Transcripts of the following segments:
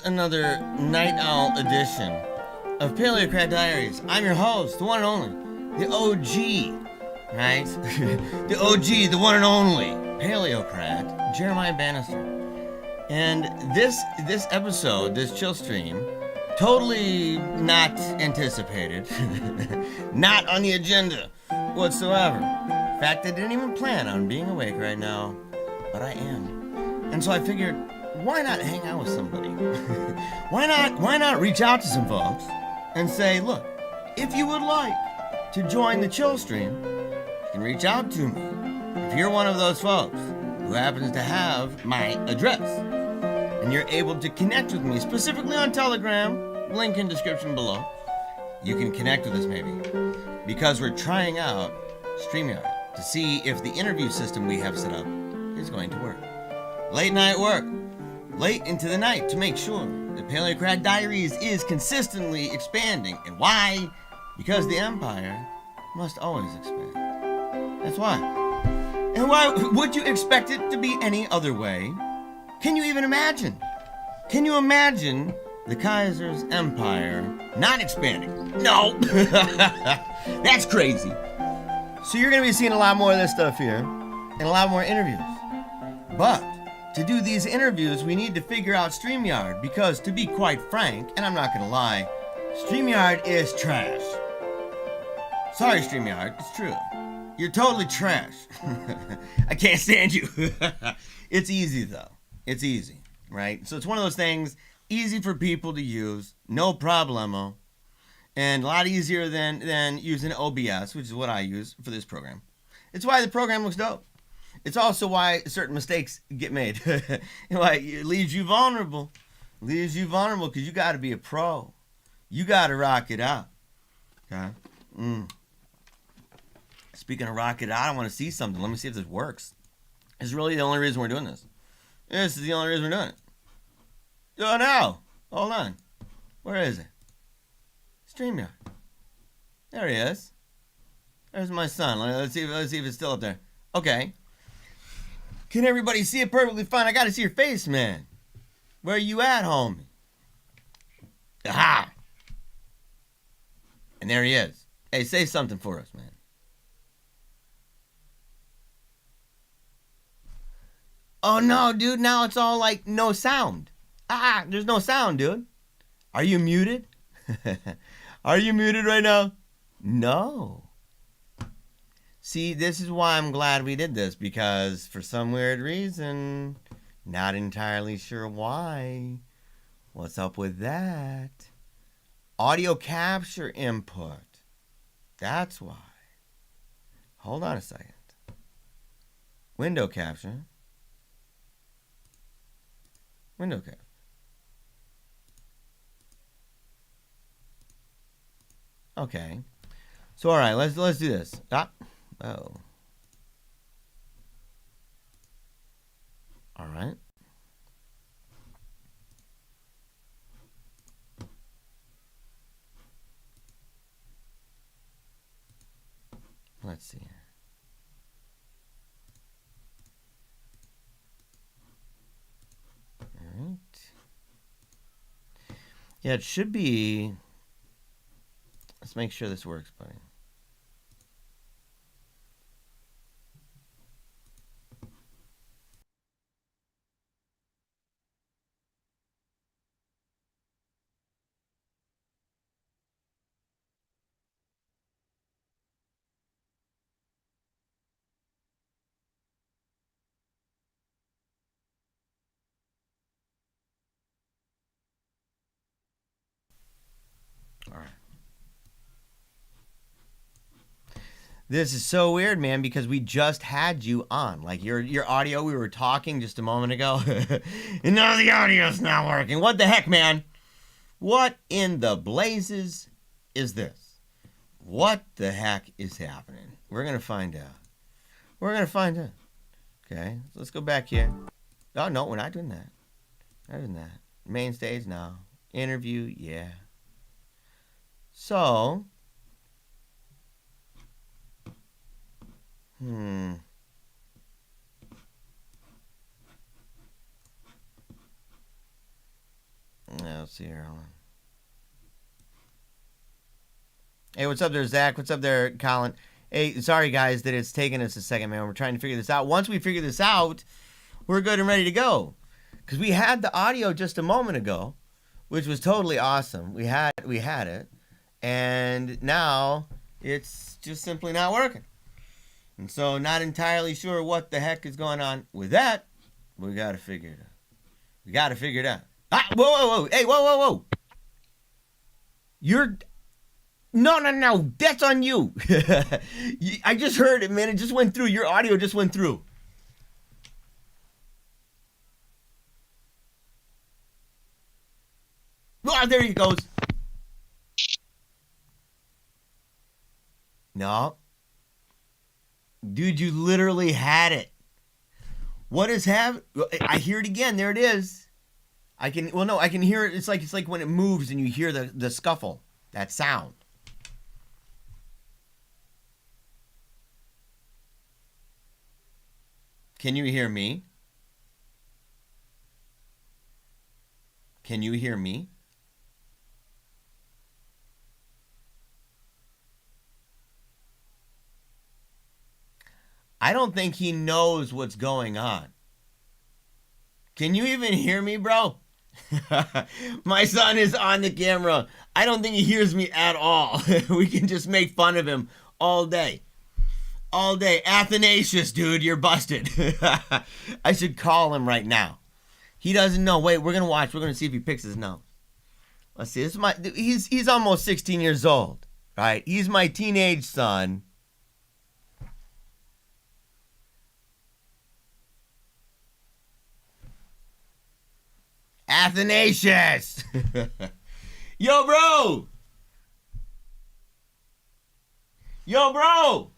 another Night Owl edition of Paleocrat Diaries. I'm your host, the one and only, the OG, right? The OG, the one and only, Paleocrat, Jeremiah Bannister. And this episode, this chill stream, totally not anticipated, not on the agenda whatsoever. In fact, I didn't even plan on being awake right now, but I am. And so I figured, why not hang out with somebody? Why not reach out to some folks and say, look, if you would like to join the chill stream, you can reach out to me. If you're one of those folks who happens to have my address and you're able to connect with me, specifically on Telegram, link in description below, you can connect with us maybe, because we're trying out StreamYard to see if the interview system we have set up is going to work. Late night work, late into the night, to make sure the Paleocrat Diaries is consistently expanding. And why? Because the empire must always expand. That's why. And why would you expect it to be any other way? Can you even imagine? Can you imagine the Kaiser's empire not expanding? No! That's crazy. So you're going to be seeing a lot more of this stuff here and a lot more interviews. But to do these interviews, we need to figure out StreamYard, because to be quite frank, and I'm not going to lie, StreamYard is trash. Sorry, StreamYard, it's true. You're totally trash. I can't stand you. It's easy, though. It's easy, right? So it's one of those things, easy for people to use, no problemo, and a lot easier than using OBS, which is what I use for this program. It's why the program looks dope. It's also why certain mistakes get made. Why it leaves you vulnerable. Leaves you vulnerable because you got to be a pro. You got to rock it out. Okay? Speaking of rock it out, I want to see something. Let me see if this works. This is really the only reason we're doing this. This is the only reason we're doing it. Oh, no. Hold on. Where is it? StreamYard. There he is. There's my son. Let's see if it's still up there. Okay. Can everybody see it perfectly fine? I gotta see your face, man. Where you at, homie? Aha! And there he is. Hey, say something for us, man. Oh, no, dude. Now it's all like no sound. There's no sound, dude. Are you muted? Are you muted right now? No. See, this is why I'm glad we did this, because for some weird reason, not entirely sure why. What's up with that? Audio capture input. That's why. Hold on a second. Window capture. Window capture. Okay. So all right, let's do this. Oh. All right. Let's see here. All right. Yeah, it should be. Let's make sure this works, buddy. All right. This is so weird, man, because we just had you on. Like your audio, we were talking just a moment ago. And now the audio's not working. What the heck, man? What in the blazes is this? What the heck is happening? We're going to find out. We're going to find out. Okay, so let's go back here. Oh, no, we're not doing that. Not doing that. Main stage now. Interview, yeah. So, Let's see here. Hold on. Hey, what's up there, Zach? What's up there, Colin? Hey, sorry guys that it's taking us a second, man. We're trying to figure this out. Once we figure this out, we're good and ready to go. Because we had the audio just a moment ago, which was totally awesome. We had it, and now it's just simply not working. And so, not entirely sure what the heck is going on with that. We gotta figure it out. We gotta figure it out. Ah, whoa! Hey, whoa! You're no. That's on you. I just heard it, man. It just went through. Your audio just went through. Oh, there he goes. No. Dude, you literally had it. What is happening? I hear it again. There it is. I can hear it. It's like when it moves and you hear the scuffle. That sound. Can you hear me? Can you hear me? I don't think he knows what's going on. Can you even hear me, bro? My son is on the camera. I don't think he hears me at all. We can just make fun of him all day. All day. Athanasius, dude, you're busted. I should call him right now. He doesn't know. Wait, we're going to watch. We're going to see if he picks his nose. Let's see. This is he's almost 16 years old, right? He's my teenage son. Athanasius! Yo, bro! Yo, bro!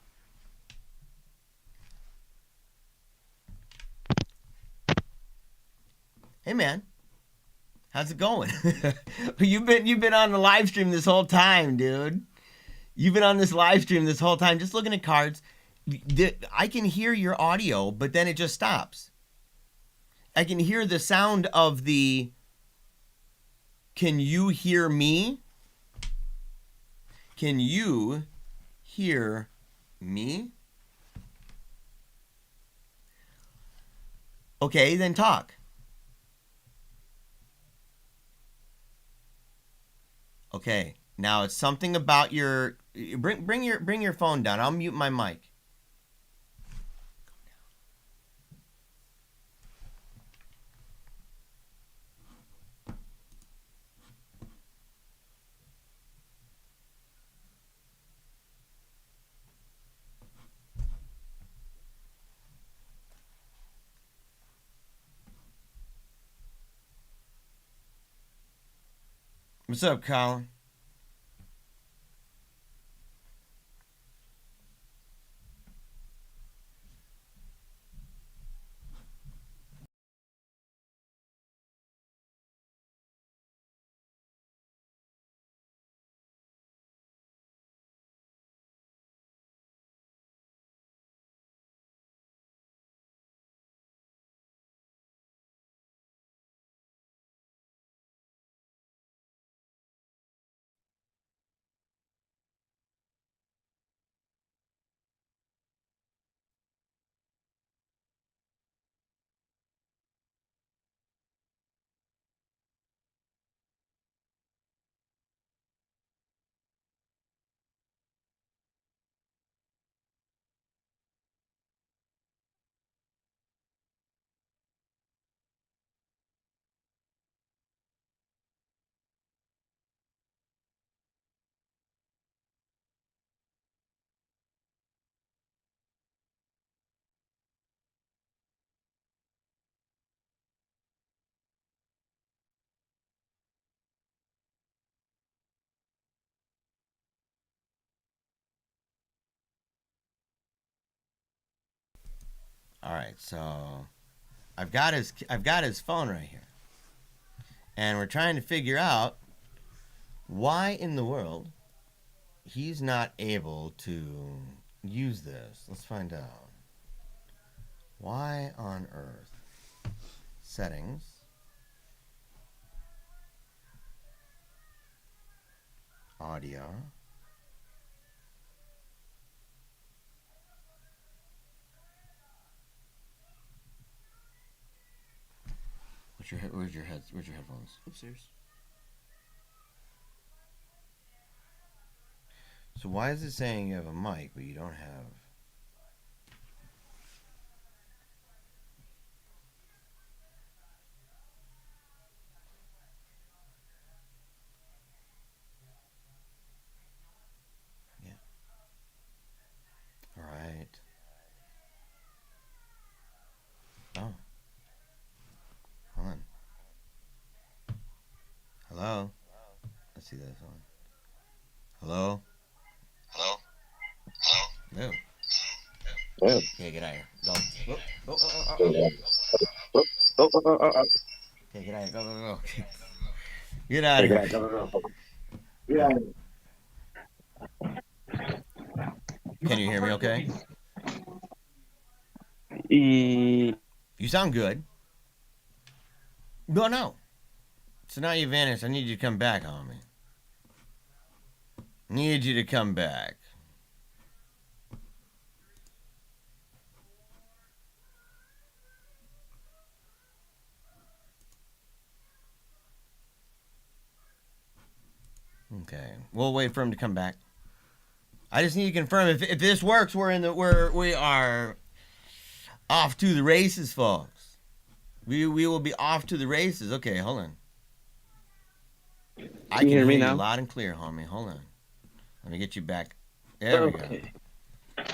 Hey, man. How's it going? You've been on the live stream this whole time, dude. You've been on this live stream this whole time just looking at cards. I can hear your audio, but then it just stops. I can hear the sound of the "Can you hear me? Can you hear me?" Okay, then talk. Okay, now it's something about your bring your phone down. I'll mute my mic. What's up, Colin? All right, so I've got his phone right here, and we're trying to figure out why in the world he's not able to use this. Let's find out. Why on earth? Settings. audio. Where's your headphones? Upstairs. So why is it saying you have a mic but you don't have? Yeah. All right. Oh, hold on. Hello. Let's see this one. Hello. Hello? No. Yeah. Okay, get out of here. Go. Oh, oh, Okay, get out of here. Go. Get out of here. Yeah. Can you hear me okay? E- You sound good. No. So now you vanished. I need you to come back, homie. Need you to come back. Okay. We'll wait for him to come back. I just need to confirm if this works. We are off to the races, folks. We will be off to the races. Okay, hold on. I can hear me you now? loud and clear, homie. Hold on. Let me get you back. There we go.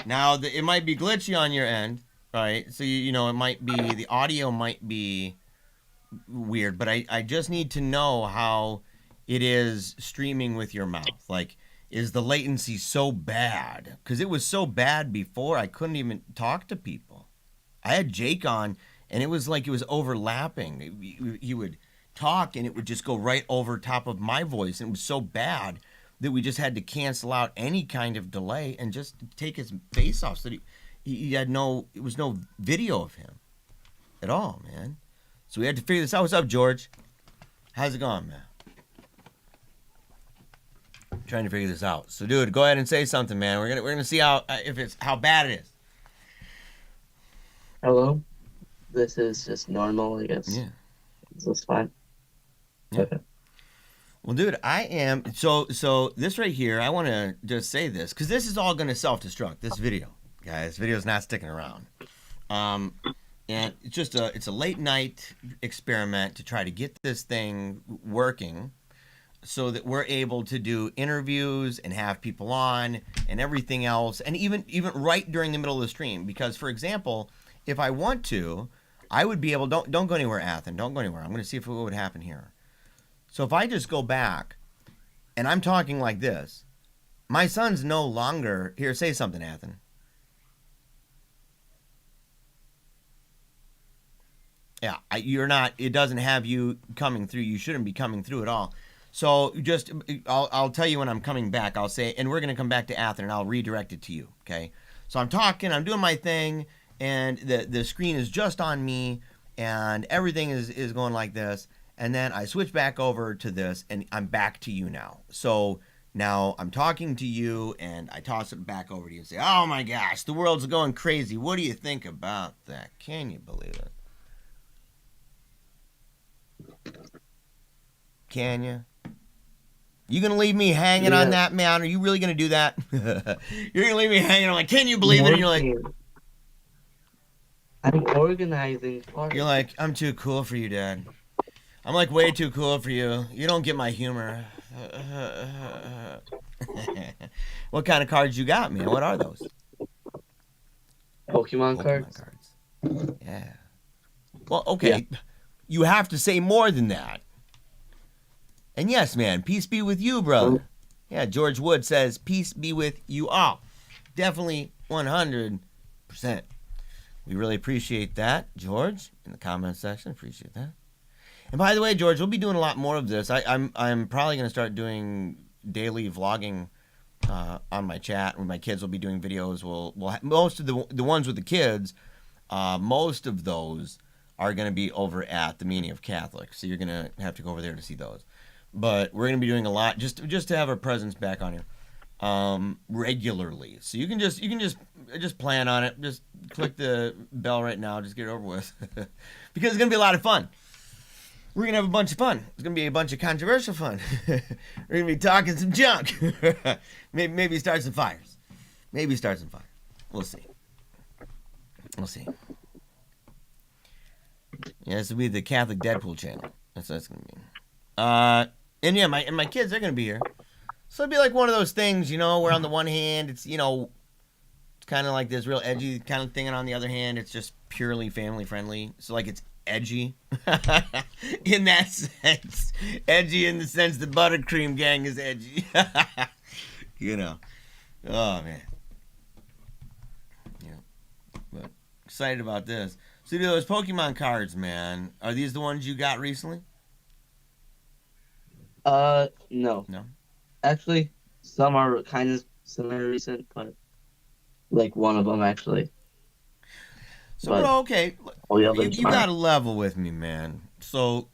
Now it might be glitchy on your end, right? So you know it might be the audio might be weird, but I just need to know how it is streaming with your mouth. Like, is the latency so bad? Because it was so bad before I couldn't even talk to people. I had Jake on, and it was like it was overlapping. He would talk, and it would just go right over top of my voice, and it was so bad that we just had to cancel out any kind of delay and just take his face off. So he had it was no video of him at all, man. So we had to figure this out. What's up, George? How's it going, man? Trying to figure this out. So, dude, go ahead and say something, man. We're gonna see how bad it is. Hello? This is just normal, I guess. Yeah. Is this fine? Yeah. Okay. Well, dude, I am so this right here. I want to just say this because this is all gonna self-destruct. This video, guys. This video is not sticking around. And it's a late night experiment to try to get this thing working, so that we're able to do interviews and have people on and everything else, and even right during the middle of the stream. Because, for example, if I want to, I would be able. Don't go anywhere, Athen. Don't go anywhere. I'm going to see what would happen here. So if I just go back, and I'm talking like this, my son's no longer here. Say something, Athen. Yeah, you're not. It doesn't have you coming through. You shouldn't be coming through at all. So I'll tell you when I'm coming back. I'll say, and we're going to come back to Athen, and I'll redirect it to you. Okay. So I'm talking. I'm doing my thing, and the screen is just on me, and everything is going like this. And then I switch back over to this, and I'm back to you now. So now I'm talking to you, and I toss it back over to you and say, "Oh my gosh, the world's going crazy. What do you think about that? Can you believe it? Can you? You gonna leave me hanging on that, man? Are you really gonna do that? You're gonna leave me hanging on like, can you believe it? And you're like, I'm organizing. You're like, I'm too cool for you, Dad. I'm like way too cool for you. You don't get my humor. What kind of cards you got, man? What are those? Pokemon cards. Yeah. Well, okay. Yeah. You have to say more than that. And yes, man, peace be with you, brother. Yeah, George Wood says, peace be with you all. Definitely 100%. We really appreciate that, George, in the comment section. Appreciate that. And by the way, George, we'll be doing a lot more of this. I'm probably going to start doing daily vlogging on my chat. When my kids will be doing videos, we'll most of the ones with the kids, most of those are going to be over at the Meaning of Catholic. So you're going to have to go over there to see those. but we're gonna be doing a lot just to have our presence back on here regularly. So you can just plan on it. Just click the bell right now. Just get it over with because it's gonna be a lot of fun. We're gonna have a bunch of fun. It's gonna be a bunch of controversial fun. We're gonna be talking some junk. maybe start some fires. Maybe start some fire. We'll see. We'll see. Yeah, this will be the Catholic Deadpool channel. That's what it's gonna be. And yeah, my kids, they're gonna be here. So it'd be like one of those things, where on the one hand it's it's kind of like this real edgy kind of thing, and on the other hand it's just purely family friendly. So like it's edgy in that sense, edgy in the sense the buttercream gang is edgy. Oh man, but excited about this. So those Pokemon cards, man, are these the ones you got recently? No. No. Actually, some are kind of semi-recent, but like one of them actually. So But okay, all the you, others you are. got to level with me, man. So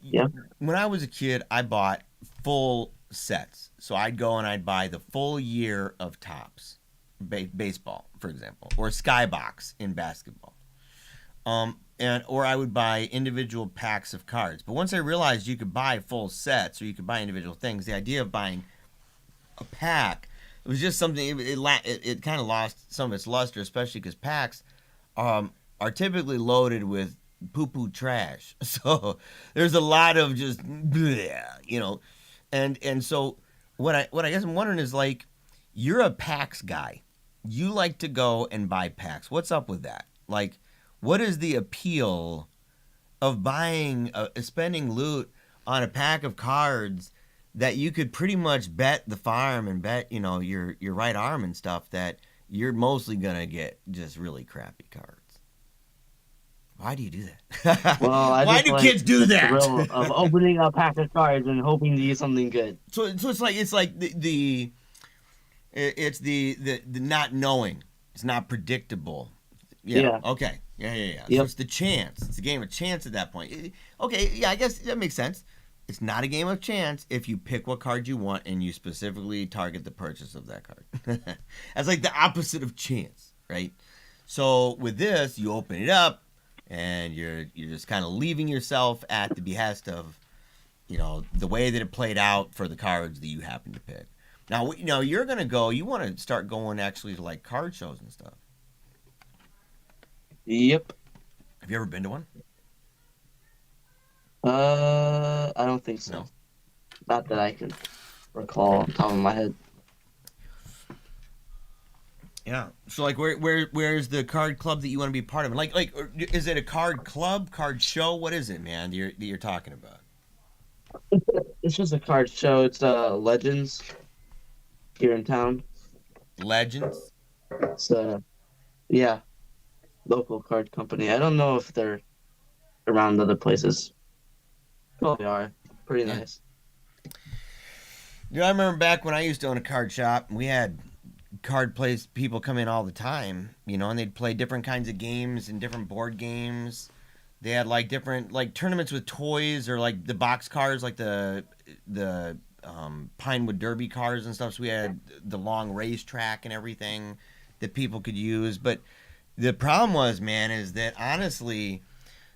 Yeah. when I was a kid, I bought full sets. So I'd go and I'd buy the full year of tops, baseball, for example, or Skybox in basketball. Or I would buy individual packs of cards. But once I realized you could buy full sets or you could buy individual things, the idea of buying a pack, it was just something. It kind of lost some of its luster, especially because packs are typically loaded with poo-poo trash. So there's a lot of just bleh. And so what I guess I'm wondering is, like, you're a packs guy. You like to go and buy packs. What's up with that? Like, what is the appeal of buying, spending loot on a pack of cards that you could pretty much bet the farm and bet, your right arm and stuff that you're mostly gonna get just really crappy cards? Why do you do that? Well, I Why just do like kids do the that? thrill of opening a pack of cards and hoping to get something good. So it's like the not knowing. It's not predictable. Yeah. Yeah. Okay. Yeah. So Yep. it's the chance. It's a game of chance at that point. Okay. Yeah. I guess that makes sense. It's not a game of chance if you pick what card you want and you specifically target the purchase of that card. That's like the opposite of chance, right? So with this, you open it up and you're just kind of leaving yourself at the behest of the way that it played out for the cards that you happen to pick. Now, you're gonna go. You want to start going actually to like card shows and stuff. Yep. Have you ever been to one? I don't think so. No. Not that I can recall on top of my head. Yeah. So like, where's the card club that you want to be part of? Like, is it a card club, card show? What is it, man? That you're talking about? It's just a card show. It's Legends here in town. Legends. It's yeah, local card company. I don't know if they're around other places. Probably are. Pretty Yeah. nice. I remember back when I used to own a card shop. We had card place people come in all the time, and they'd play different kinds of games and different board games. They had like different like tournaments with toys or like the box cars, like the Pinewood Derby cars and stuff. So we had the long racetrack and everything that people could use. But the problem was, man, is that honestly,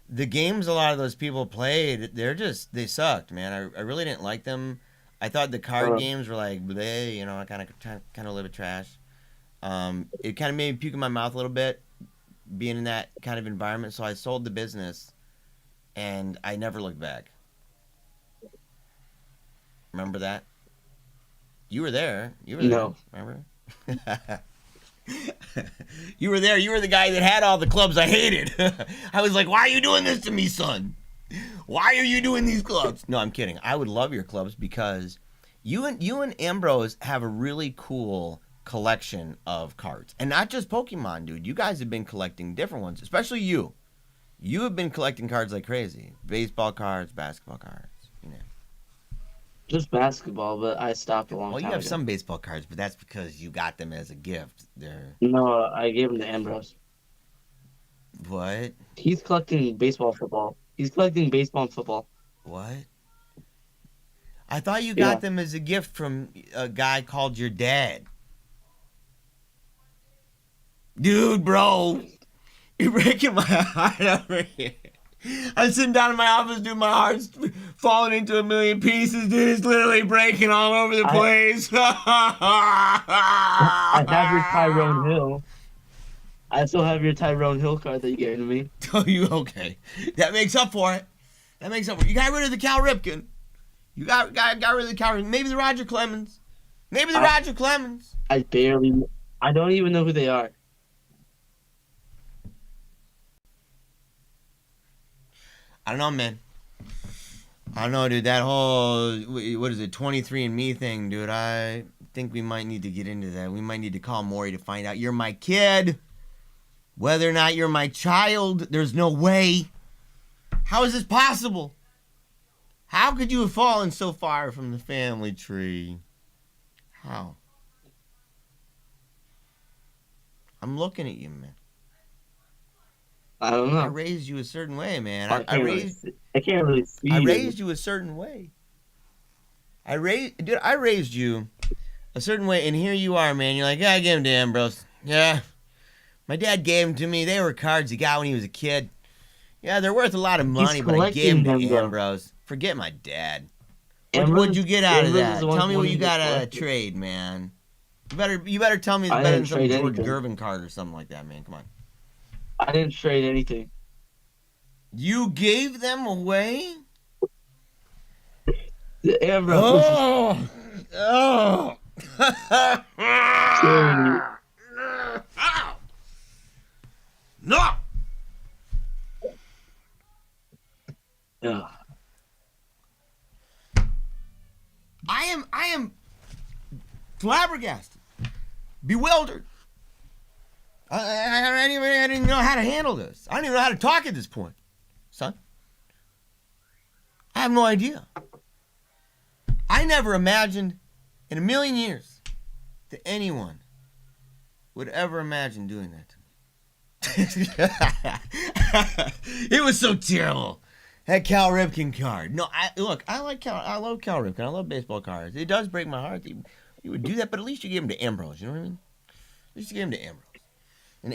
the games a lot of those people played, they sucked, man. I really didn't like them. I thought the card games were like bleh, kind of a little bit trash. It kind of made me puke in my mouth a little bit, being in that kind of environment. So I sold the business, and I never looked back. Remember that? You were there. No. Remember? You were there. You were the guy that had all the clubs I hated. I was like, why are you doing this to me, son? Why are you doing these clubs? No, I'm kidding. I would love your clubs because you and Ambrose have a really cool collection of cards. And not just Pokemon, dude. You guys have been collecting different ones, especially you. You have been collecting cards like crazy. Baseball cards, basketball cards, Just basketball, but I stopped a long Well, time you have ago. some baseball cards, but that's because you got them as a gift. No, I gave them to Ambrose. What? He's collecting baseball, football. He's collecting baseball and football. What? I thought you Yeah. got them as a gift from a guy called your dad. Dude, bro, you're breaking my heart over here. I'm sitting down in my office, dude. My heart's falling into a million pieces, dude. It's literally breaking all over the place. I have your Tyrone Hill. I still have your Tyrone Hill card that you gave to me. Oh, you okay? That makes up for it. That makes up for it. You got rid of the Cal Ripken. You got rid of the Cal Ripken. Maybe the Roger Clemens. Maybe the Roger Clemens. I don't even know who they are. I don't know, man. I don't know, dude. That whole, what is it, 23andMe thing, dude. I think we might need to get into that. We might need to call Maury to find out you're my kid. Whether or not you're my child, there's no way. How is this possible? How could you have fallen so far from the family tree? How? I'm looking at you, man. I don't know. I raised you a certain way, man. I can't really see. I raised you a certain way. I raised you a certain way, and here you are, man. You're like, yeah, I gave them to Ambrose. Yeah. My dad gave them to me. They were cards he got when he was a kid. Yeah, they're worth a lot of money, but I gave them to Ambrose. Forget my dad. What'd you get out of that? Tell me what you got out of trade, man. You better tell me it's better than some George Gervin card or something like that, man. Come on. I didn't trade anything. You gave them away? Ambrose. Oh. No. Yeah. I am flabbergasted, bewildered. I didn't know how to handle this. I don't even know how to talk at this point, son. I have no idea. I never imagined in a million years that anyone would ever imagine doing that to me. It was so terrible. That Cal Ripken card. No, I love Cal Ripken. I love baseball cards. It does break my heart that you would do that, but at least you gave him to Ambrose. You know what I mean? At least you gave him to Ambrose. And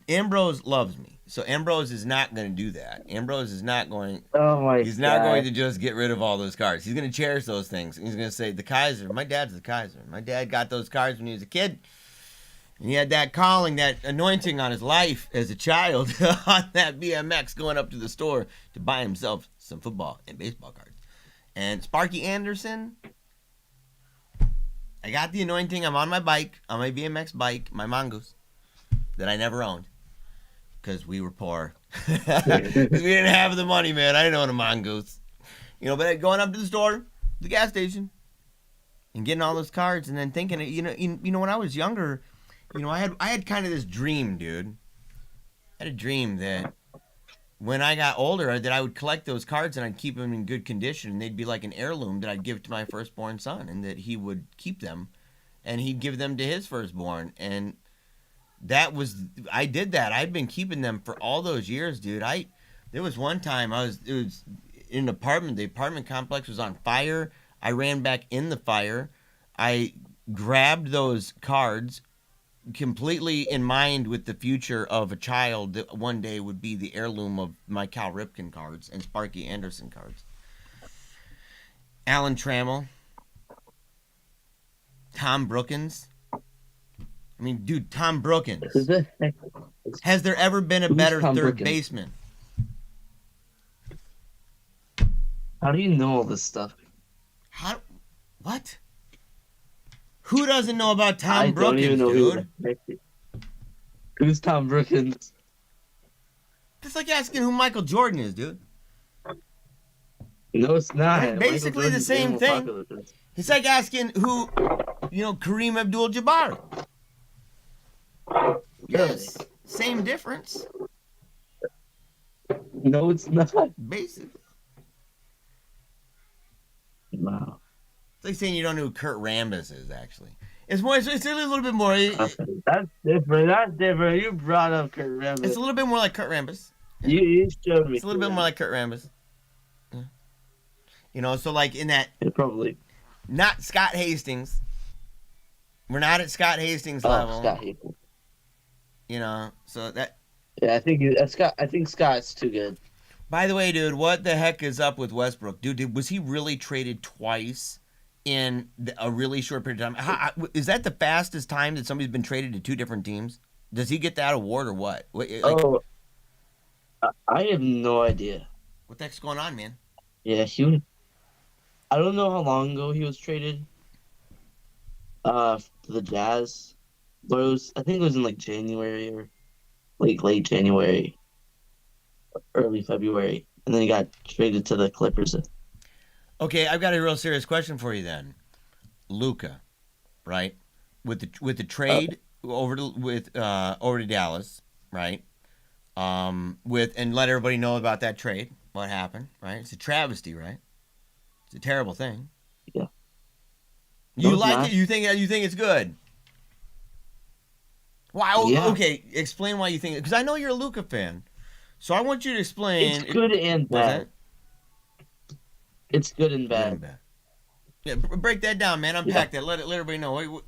Ambrose loves me. So Ambrose is not going to do that. Ambrose is not going. Oh my God. He's not going to just get rid of all those cards. He's going to cherish those things. He's going to say, the Kaiser. My dad's the Kaiser. My dad got those cards when he was a kid. And he had that calling, that anointing on his life as a child on that BMX going up to the store to buy himself some football and baseball cards. And Sparky Anderson, I got the anointing. I'm on my bike, on my BMX bike, my Mongoose, that I never owned because we were poor. We didn't have the money, man. I didn't own a Mongoose. But going up to the store, the gas station, and getting all those cards and then thinking, when I was younger, I had kind of this dream, dude. I had a dream that when I got older, that I would collect those cards and I'd keep them in good condition, and they'd be like an heirloom that I'd give to my firstborn son, and that he would keep them, and he'd give them to his firstborn. And I did that. I'd been keeping them for all those years, dude. There was one time it was in an apartment. The apartment complex was on fire. I ran back in the fire. I grabbed those cards, completely in mind with the future of a child that one day would be the heirloom of my Cal Ripken cards and Sparky Anderson cards. Alan Trammell, Tom Brookins. I mean, dude, Tom Brookins. Has there ever been a better third baseman? How do you know all this stuff? What? Who doesn't know about Tom Brookins, don't even know dude? Who's Tom Brookins? That's like asking who Michael Jordan is, dude. No, it's not. That's basically the same thing. It's like asking who, Kareem Abdul-Jabbar. Yes, same difference. No, it's not. Basically. Wow. It's like saying you don't know who Kurt Rambis is, actually. It's a little bit more. That's different. You brought up Kurt Rambis. It's a little bit more like Kurt Rambis. You showed me. It's a little bit more like Kurt Rambis. So like in that, Yeah, probably. not Scott Hastings. We're not at Scott Hastings Oh, level. Scott Hateful. So that. Yeah, I think Scott. I think Scott's too good. By the way, dude, what the heck is up with Westbrook, dude? Was he really traded twice in a really short period of time? Is that the fastest time that somebody's been traded to two different teams? Does he get that award or what? Like, Oh, I have no idea. what the heck's going on, man? Yeah, he was. I don't know how long ago he was traded. To the Jazz, but I think it was in like January or like late January, early February, and then he got traded to the Clippers. Okay, I've got a real serious question for you then. Luca, right? With the Uh, trade over to Dallas, right? With and let everybody know about that trade. What happened, right? It's a travesty, right? It's a terrible thing. yeah, no, You it's like it? not. You think it's good? Why? Yeah, Okay, explain why you think it. Because I know you're a Luca fan, so I want you to it's explain. good and What's bad. that? It's good and Good and bad. bad. Yeah, break that down, man. Yeah. Unpack that. Let everybody know.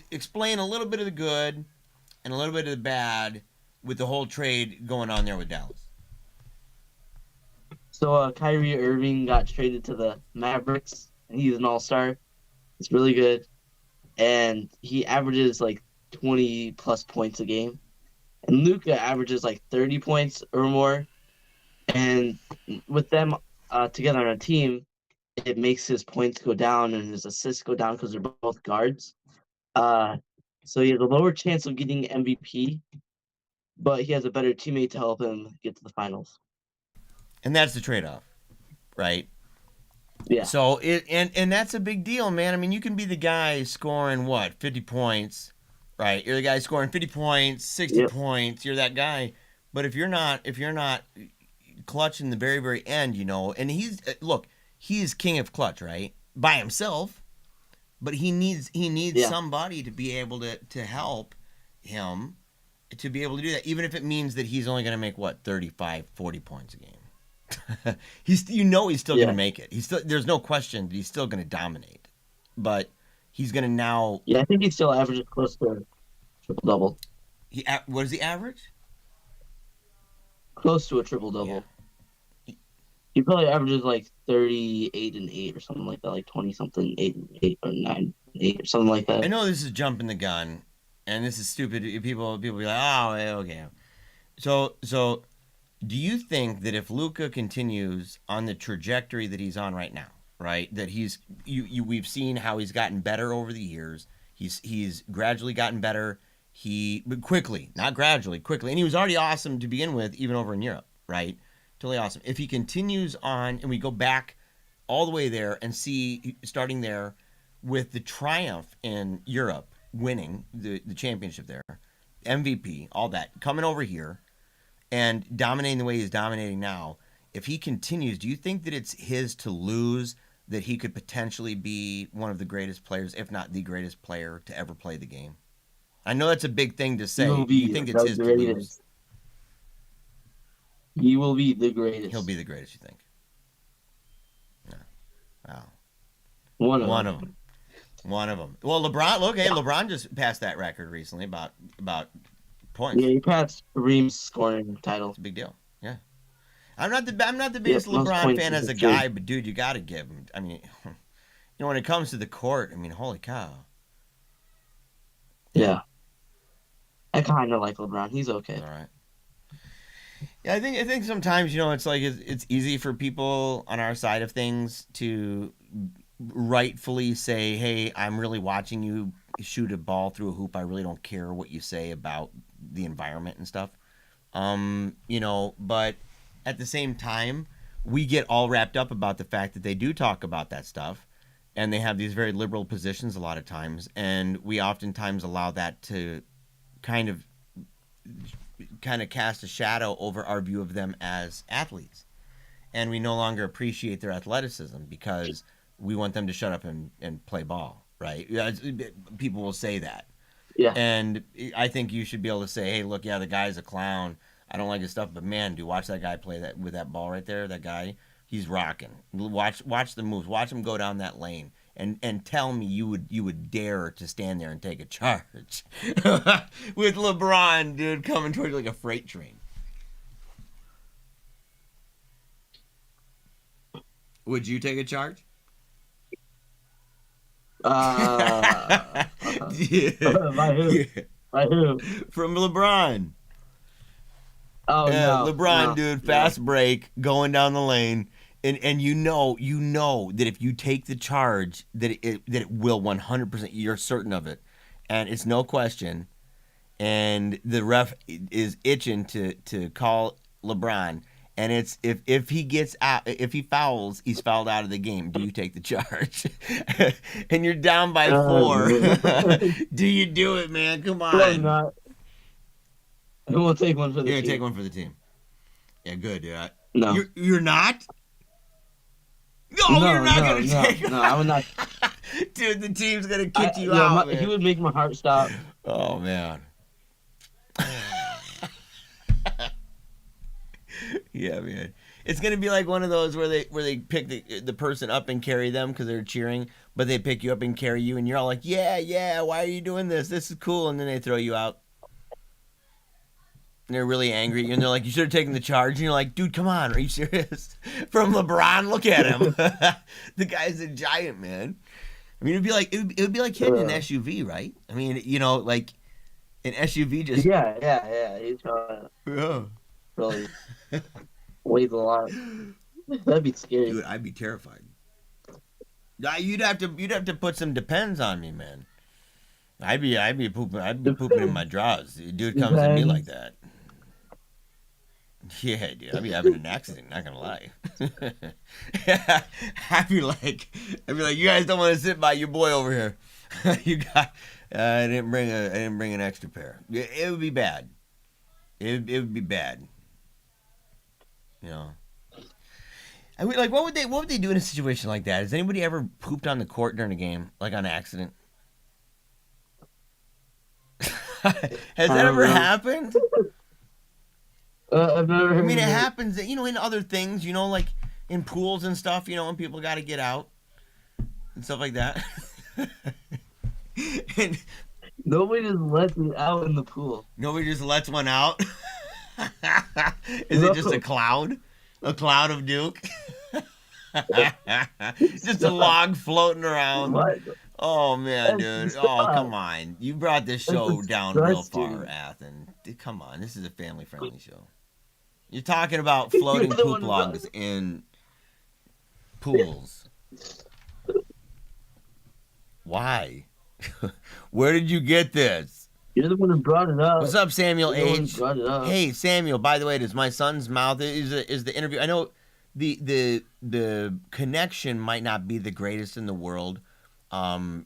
Explain a little bit of the good and a little bit of the bad with the whole trade going on there with Dallas. So Kyrie Irving got traded to the Mavericks, and he's an all-star. It's really good, and he averages like 20 plus points a game. And Luca averages like 30 points or more. And with them together on a team, it makes his points go down and his assists go down because they're both guards. Uh, so he has a lower chance of getting MVP, but he has a better teammate to help him get to the finals. And that's the trade-off, right? Yeah. So and that's a big deal, man. I mean, you can be the guy scoring what 50 points, right? You're the guy scoring 50 points, 60 Yep. points. You're that guy. But if you're not clutch in the very very end, and look, he's king of clutch, right? By himself, but he needs Yeah. somebody to be able to help him to be able to do that, even if it means that he's only going to make what 35, 40 points a game. He's still going to Yeah. make it. There's no question that he's still going to dominate, but he's going to now. Yeah. I think he still averages close to a triple double. What is the average? Close to a triple Yeah, double. He probably averages like 38 and 8 or something like that, like 20 something, 8 and 8 or 9 and 8 or something like I that. know this is jumping the gun, and this is stupid. People be like, oh, okay. So do you think that if Luca continues on the trajectory that he's on right now, right? That we've seen how he's gotten better over the years. He's gradually gotten better. But quickly, not gradually, quickly, and he was already awesome to begin with, even over in Europe, right? Totally awesome. If he continues on, and we go back all the way there and see starting there with the triumph in Europe, winning the championship there, MVP, all that, coming over here and dominating the way he's dominating now, if he continues, do you think that it's his to lose, that he could potentially be one of the greatest players, if not the greatest player to ever play the game? I know that's a big thing to He will say. Do you be think it's the his to lose? greatest. He will be the He'll greatest. be the greatest, you think? Yeah. Wow. One of One them. of them. One of them. Well, LeBron. Look, hey, LeBron just passed that record recently about points. Yeah, he passed Reem's scoring title. It's a big deal. Yeah. I'm not the Yep, biggest most LeBron points fan in as a history. guy, but dude, you got to give him. I mean, when it comes to the court, I mean, holy cow. Yeah. Yeah. I kind of like LeBron. He's okay. All right. Yeah, I think sometimes it's like it's easy for people on our side of things to rightfully say, "Hey, I'm really watching you shoot a ball through a hoop. I really don't care what you say about the environment and stuff." But at the same time, we get all wrapped up about the fact that they do talk about that stuff, and they have these very liberal positions a lot of times, and we oftentimes allow that to kind of cast a shadow over our view of them as athletes, and we no longer appreciate their athleticism because we want them to shut up and play ball, right? Yeah, people will say that, Yeah. and I think you should be able to say, hey, look, yeah, the guy's a clown. I don't like his stuff, but man, do watch that guy play that with that ball right there. That guy, He's rocking. Watch the moves. Watch him go down that lane. And tell me you would dare to stand there and take a charge with LeBron, dude, coming towards you like a freight train. Would you take a charge? By who? Yeah. By who? From LeBron. Oh no, LeBron, no, dude, no. fast break, going down the lane, and you know that if you take the charge, that it will 100%. You're certain of it, and it's no question. And the ref is itching to call LeBron, and it's if he gets out, if he fouls, he's fouled out of the game. Do you take the charge? And you're down by 4. Do you do it, man? Come on. No, not. I won't take one for the You're gonna team. take one for the team. Yeah, good, dude. No. You're not? No, No, you're not no, gonna no, take. no, I would not. Dude, the team's gonna kick you out, man. He would make my heart stop. Oh man. Yeah, man. It's gonna be like one of those where they pick the person up and carry them because they're cheering, but they pick you up and carry you, and you're all like, yeah, why are you doing this? This is cool, and then they throw you out. And they're really angry, and they're like, you should have taken the charge. And you're like, dude, come on, are you serious? From LeBron, look at him. The guy's a giant, man. I mean, it would be like hitting an SUV, right? I mean, like an SUV just Yeah. He's really weighs a lot. That'd be scary. Dude, I'd be terrified. You'd have to put some depends on me, man. I'd be pooping in my drawers. Dude comes at me like that. Yeah, dude, I'd be having an accident. Not gonna lie. I'd be like, you guys don't want to sit by your boy over here. You got. I didn't bring an extra pair. It would be bad. It would be bad. I mean, like, what would they do in a situation like that? Has anybody ever pooped on the court during a game, like on accident? Has that ever happened? I've never heard. I mean, it happens that, in other things, like in pools and stuff, when people got to get out and stuff like that. And nobody just lets me out in the pool. nobody just lets one out. Is it just a cloud? A cloud of Duke? Just a log floating around. What? Oh, man, That's dude. Oh, stop. come on. You brought this show That's down real disgusting. far, Athen. Come on. This is a family-friendly show. You're talking about floating You're the poop one who logs in pools. Why? Where did you get this? You're the one who brought it up. What's up, Samuel You're the one who H? brought it up. Hey, Samuel. By the way, does my son's mouth is the interview? I know the connection might not be the greatest in the world.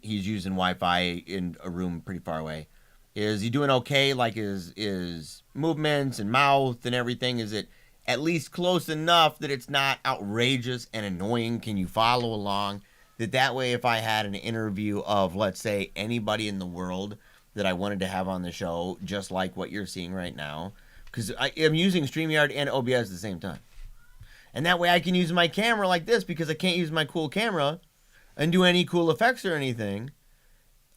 He's using Wi-Fi in a room pretty far away. Is he doing okay? Like his movements and mouth and everything? Is it at least close enough that it's not outrageous and annoying? Can you follow along? That way, if I had an interview of, let's say, anybody in the world that I wanted to have on the show, just like what you're seeing right now, because I am using StreamYard and OBS at the same time. And that way I can use my camera like this because I can't use my cool camera and do any cool effects or anything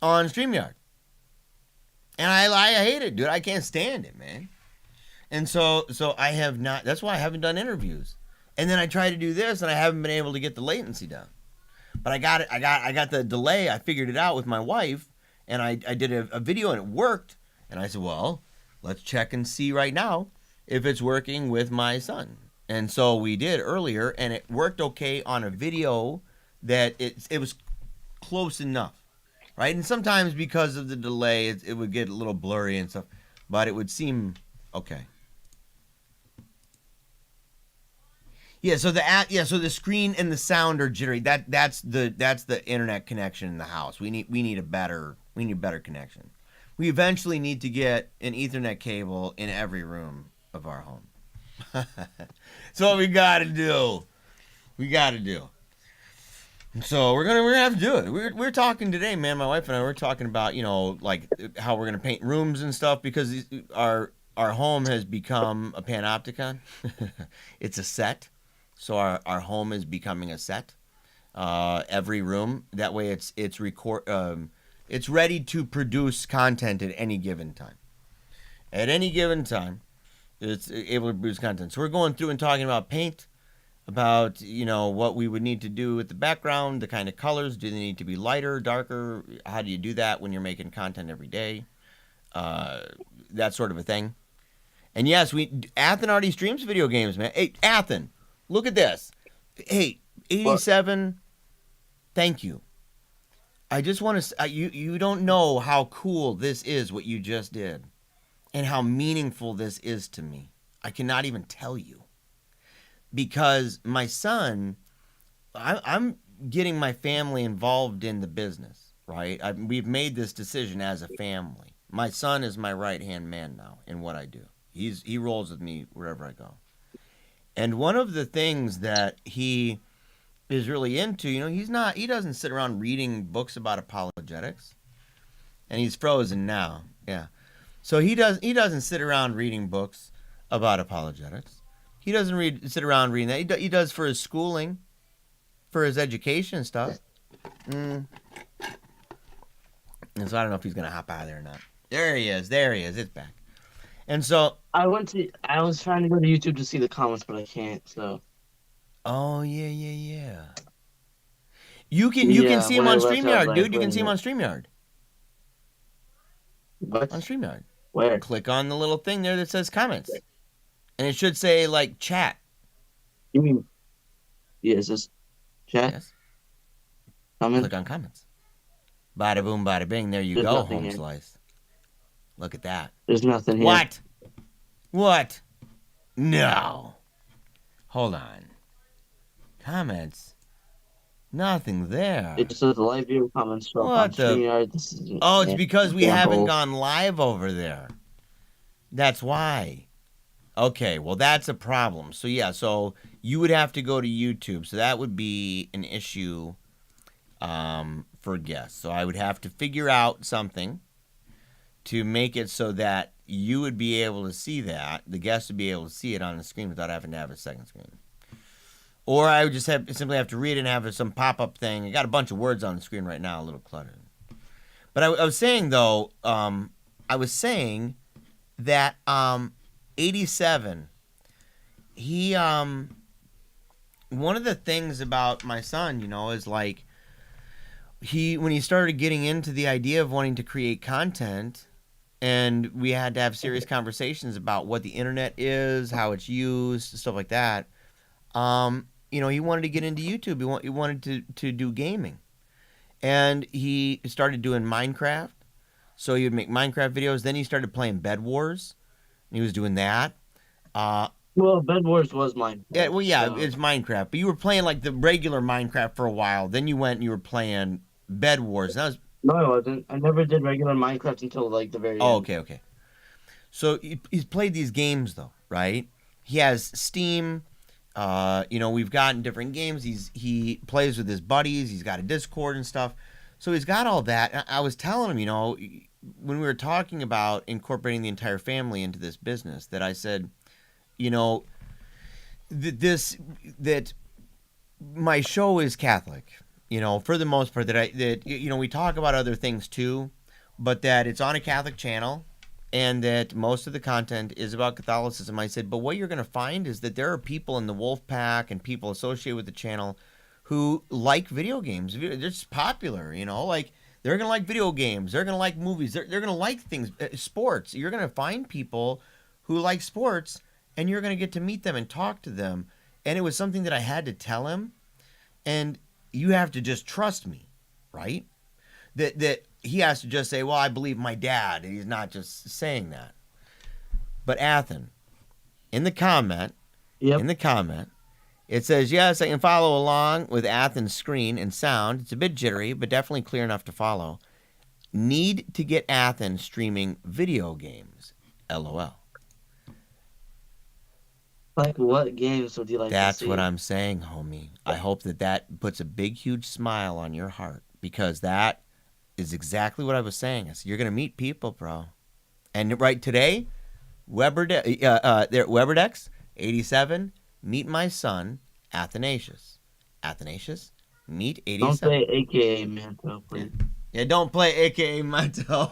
on StreamYard. And I hate it, dude. I can't stand it, man. And so I have not, that's why I haven't done interviews. And then I try to do this and I haven't been able to get the latency down. But I got the delay. I figured it out with my wife, and I did a video and it worked. And I said, well, let's check and see right now if it's working with my son. And so we did earlier, and it worked okay on a video that it was close enough, right? And sometimes because of the delay, it would get a little blurry and stuff, but it would seem okay. Yeah, so the screen and the sound are jittery. That's the internet connection in the house. We need a better connection. We eventually need to get an Ethernet cable in every room of our home. That's what we gotta do. So we're gonna have to do it. We're talking today, man. My wife and I were talking about like how we're gonna paint rooms and stuff because our home has become a panopticon. It's a set. So our home is becoming a set. Every room. That way, it's ready to produce content at any given time. At any given time, it's able to produce content. So we're going through and talking about paint, about what we would need to do with the background, the kind of colors. Do they need to be lighter, darker? How do you do that when you're making content every day? That sort of a thing. And yes, Athen already streams video games, man. Hey, Athen, look at this. Hey, 87. Thank you. I just want to. You don't know how cool this is. What you just did, and how meaningful this is to me. I cannot even tell you. Because my son, I'm getting my family involved in the business, right? We've made this decision as a family. My son is my right-hand man now in what I do. He rolls with me wherever I go. And one of the things that he is really into, he doesn't sit around reading books about apologetics. And he's frozen now. Yeah. So he doesn't sit around reading books about apologetics. He doesn't sit around reading that. He does for his schooling, for his education and stuff. And so I don't know if he's going to hop out of there or not. There he is. It's back. And so I was trying to go to YouTube to see the comments, but I can't. So. Oh yeah. You can see him on StreamYard, dude. You can see him on StreamYard. What? On StreamYard. Where? Click on the little thing there that says comments. And it should say, like, chat. You mean... Yeah, is this chat? Yes. Comments? Click on comments. Bada boom, bada bing. There you go, home slice. Look at that. There's nothing here. What? No. Hold on. Comments. Nothing there. It just says live view comments. What the? StreamYard. It's because we haven't gone live over there. That's why. Okay, well, that's a problem. So, yeah, you would have to go to YouTube. So that would be an issue for guests. So I would have to figure out something to make it so that you would be able to see that, the guests would be able to see it on the screen without having to have a second screen. Or I would just simply have to read it and have some pop-up thing. I got a bunch of words on the screen right now, a little cluttered. But I was saying, though, that 87, he, one of the things about my son, is like, when he started getting into the idea of wanting to create content, and we had to have serious conversations about what the internet is, how it's used, stuff like that, he wanted to get into YouTube. He wanted to do gaming. And he started doing Minecraft. So he would make Minecraft videos. Then he started playing Bed Wars. And he was doing that. Well, Bed Wars was Minecraft. Yeah, well, yeah, so. It's Minecraft. But you were playing like the regular Minecraft for a while. Then you went and you were playing Bed Wars. That was... No, I wasn't. I never did regular Minecraft until like the very end. Okay. So he's played these games though, right? He has Steam. We've gotten different games. He plays with his buddies. He's got a Discord and stuff. So he's got all that. I was telling him, when we were talking about incorporating the entire family into this business, that I said, that my show is Catholic, for the most part, that we talk about other things too, but that it's on a Catholic channel and that most of the content is about Catholicism. I said, but what you're going to find is that there are people in the Wolf Pack and people associated with the channel who like video games. They're just popular, like they're going to like video games. They're going to like movies. They're going to like things, sports. You're going to find people who like sports and you're going to get to meet them and talk to them. And it was something that I had to tell him. And you have to just trust me, right? That he has to just say, well, I believe my dad. And he's not just saying that. But Athen, in the comment, it says, yes, I can follow along with Athen's screen and sound. It's a bit jittery, but definitely clear enough to follow. Need to get Athen streaming video games. LOL. Like what games would you like to see? That's what I'm saying, homie. I hope that puts a big, huge smile on your heart, because that is exactly what I was saying. I said, you're going to meet people, bro. And right today, Weberdex 87, meet my son, Athanasius. Athanasius, meet Don't 87. say AKA Manto, Yeah. please. Yeah, don't play AKA Manto.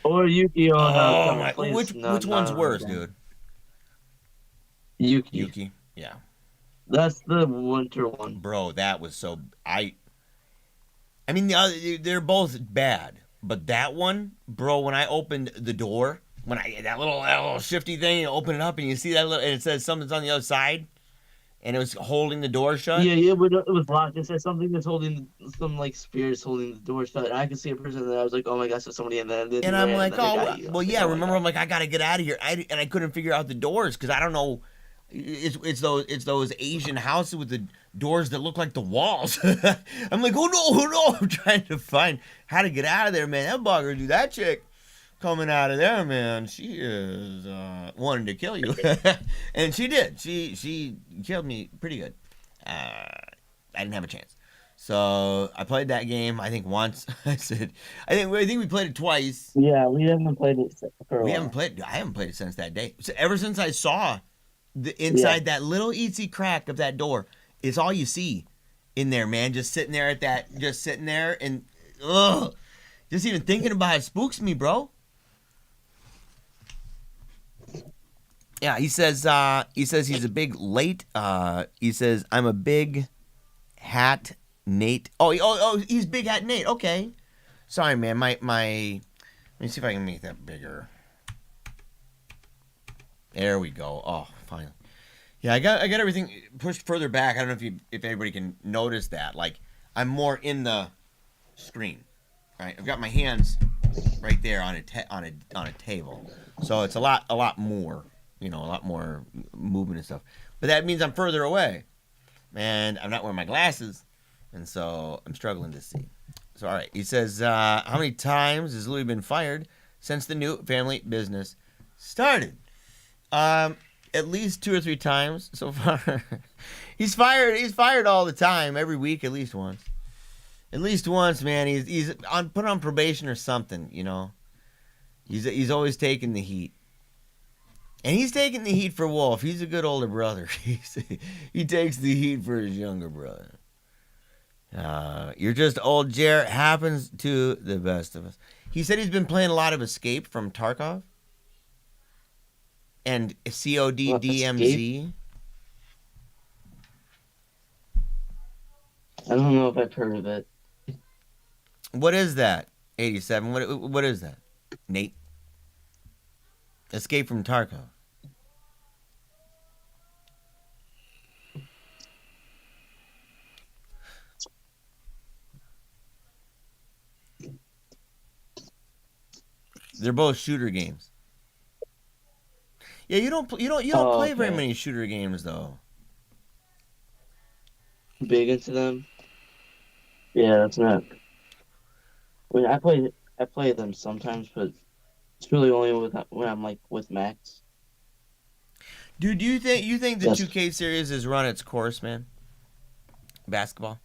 Or Yukio no Oh Kami. my, Please, no, which none one's of them worse, again. dude? Yuki. Yuki. Yeah, That's the winter one. bro, that was so. I mean, they're both bad, but that one, bro, when I opened the door, when I that little shifty thing, you open it up and you see that little, and it says something's on the other side, and it was holding the door shut. Yeah, yeah, but it was locked. It said something that's holding some like spirits holding the door shut. And I could see a person that I was like, oh my gosh, there's somebody in there. And then And you I'm ran, and like, then they oh, got you. I well, was like, yeah. oh my Remember, god. I'm like, I gotta get out of here. And I couldn't figure out the doors because I don't know. It's those Asian houses with the doors that look like the walls. I'm like, oh no! I'm trying to find how to get out of there, man. That bugger, dude. That chick coming out of there, man. She is wanting to kill you, and she did. She killed me pretty good. I didn't have a chance. So I played that game. I think once. I think we played it twice. Yeah, we haven't played it for a We haven't while. played. I haven't played it since that day. So ever since I saw the Yeah. inside that little itsy crack of that door, it's all you see in there, man. Just sitting there just sitting there, and ugh, just even thinking about it spooks me, bro. Yeah, he says. He's a big late. He says I'm a big hat Nate. He's big hat Nate. Okay, sorry, man. My. Let me see if I can make that bigger. There we go. Oh, finally. Yeah, I got everything pushed further back. I don't know if everybody can notice that. Like I'm more in the screen. Right? I've got my hands right there on a table. So it's a lot more, a lot more movement and stuff. But that means I'm further away. And I'm not wearing my glasses, and so I'm struggling to see. So all right, he says, how many times has Louis been fired since the new family business started? At least 2 or 3 times so far. He's fired all the time, every week at least once. At least once, man. He's put on probation or something. He's always taking the heat. And he's taking the heat for Wolf. He's a good older brother. He takes the heat for his younger brother. You're just old, Jer. Happens to the best of us. He said he's been playing a lot of Escape from Tarkov. And COD DMZ. I don't know if I've heard of it. What is that? 87. What is that? Nate? Escape from Tarkov. They're both shooter games. Yeah, you don't play very Okay. many shooter games though. Big into them. Yeah, that's not. I mean, I play them sometimes, but it's really only when I'm like with Max. Dude, do you think the Yes. 2K series has run its course, man? Basketball.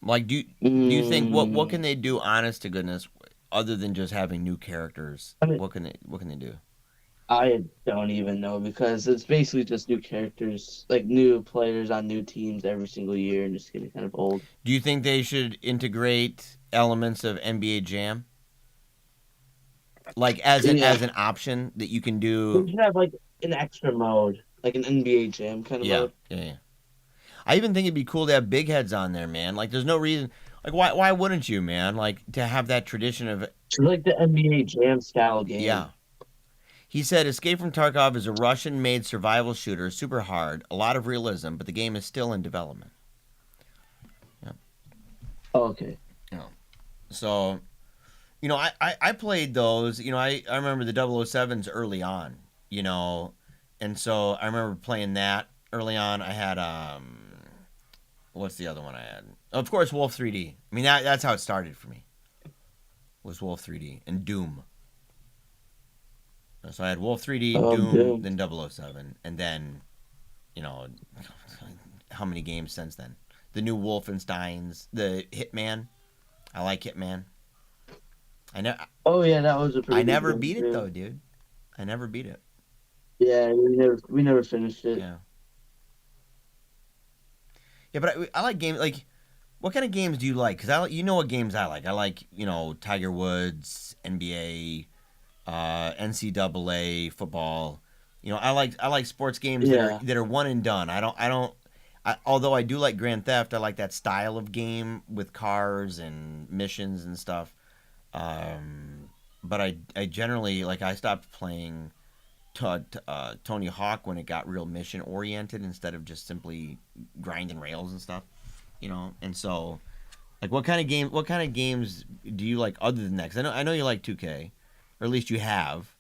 Like, do you think what can they do, honest to goodness, other than just having new characters? I mean, What can they do? I don't even know because it's basically just new characters, like new players on new teams every single year, and just getting kind of old. Do you think they should integrate elements of NBA Jam, like as an Yeah, as an option that you can we do? should have like an extra mode, like an NBA Jam kind of Yeah, mode. yeah, yeah. I even think it'd be cool to have big heads on there, man. Like, there's no reason. Like, why wouldn't you, man? Like, to have that tradition of, It's like the NBA Jam style yeah. game. He said, Escape from Tarkov is a Russian-made survival shooter, super hard, a lot of realism, but the game is still in development. Yeah. Oh, okay. Yeah. So, I played those. I remember the 007s early on, and so I remember playing that early on. I had, what's the other one I had? Of course, Wolf 3D. I mean, that's how it started for me, was Wolf 3D and Doom. So I had Wolf 3D, Oh, Doom, dude. then 007, and then, you know, how many games since then? The new Wolfensteins, the Hitman. I like Hitman. I never, Oh yeah, that was a I pretty good never game beat it too. though, dude. I never beat it. Yeah, we never finished it. Yeah. Yeah, but I like games like. What kind of games do you like? Because you know what games I like. I like Tiger Woods, NBA, NCAA football. I like sports games that are Yeah, one and done. Although I do like Grand Theft, I like that style of game with cars and missions and stuff. But I generally like I stopped playing Tony Hawk when it got real mission oriented instead of just simply grinding rails and stuff. And so like what kind of games do you like other than that? 'Cause I know you like 2K, or at least you have.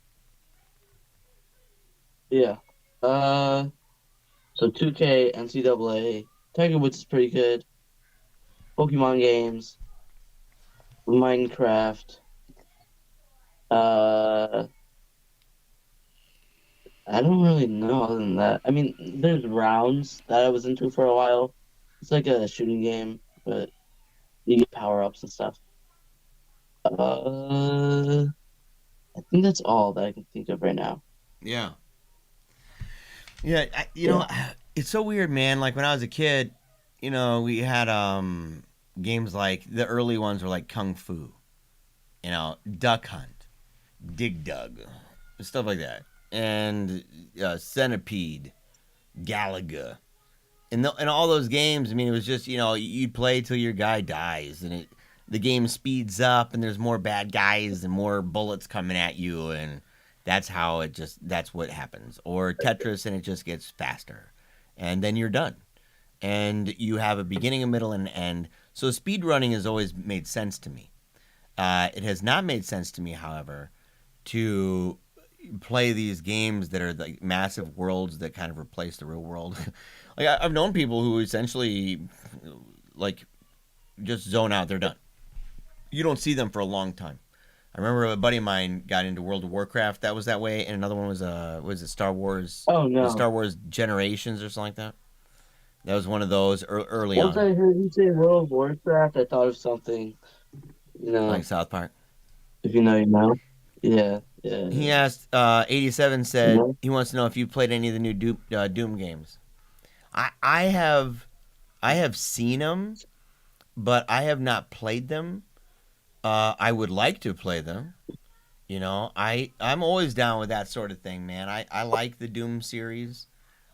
yeah. Uh, so 2K, NCAA, Tiger Woods is pretty good. Pokemon games, Minecraft. Uh, I don't really know other than that. I mean, there's rounds that I was into for a while. It's like a shooting game, but you get power ups and stuff. I think that's all that I can think of right now. Yeah. Yeah, Yeah. it's so weird, man. Like when I was a kid, we had games like the early ones were like Kung Fu, Duck Hunt, Dig Dug, stuff like that, and Centipede, Galaga, and all those games. I mean, it was just you'd play till your guy dies, and the game speeds up, and there's more bad guys and more bullets coming at you, and that's what happens. Or Tetris, and it just gets faster, and then you're done, and you have a beginning, a middle, and an end. So speed running has always made sense to me. It has not made sense to me, however, to play these games that are like massive worlds that kind of replace the real world. Like I've known people who essentially like just zone out. They're done. You don't see them for a long time. I remember a buddy of mine got into World of Warcraft. That was that way, and another one was it Star Wars? Oh Was it no. Star Wars Generations or something like that? That was one of those early Once on, I heard you say World of Warcraft, I thought of something, you like know, South Park. if you know, you know. Yeah, yeah, He yeah. asked, 87 You said know? he wants to know if you played any of the new Doom games. I have seen them, but I have not played them. I would like to play them. I'm always down with that sort of thing, man. I like the Doom series.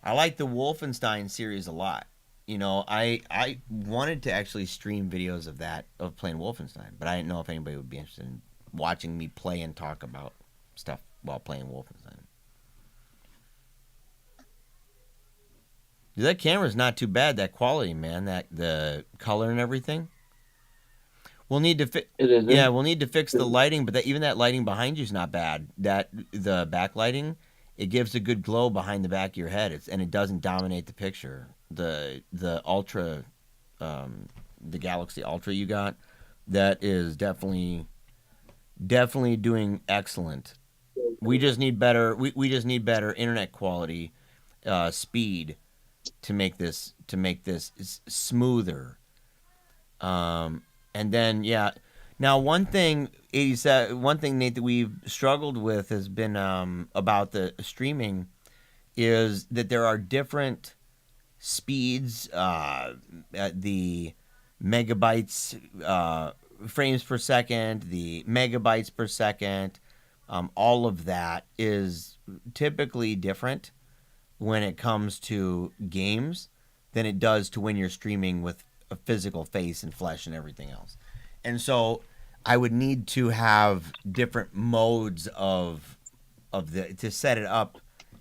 I like the Wolfenstein series a lot. I wanted to actually stream videos of playing Wolfenstein, but I didn't know if anybody would be interested in watching me play and talk about stuff while playing Wolfenstein. Dude, that camera's not too bad. That quality, man. That the color and everything. We'll need to It Yeah, isn't. we'll need to fix the lighting, but even that lighting behind you is not bad. That the backlighting, it gives a good glow behind the back of your head. And it doesn't dominate the picture. The Ultra, the Galaxy Ultra you got, that is definitely doing excellent. We just need better. We just need better internet quality, speed to make this smoother. And then yeah, now one thing 87 one thing Nate that we've struggled with has been about the streaming is that there are different speeds, the megabytes, frames per second, the megabytes per second. All of that is typically different when it comes to games than it does to when you're streaming with a physical face and flesh and everything else. And so I would need to have different modes of the to set it up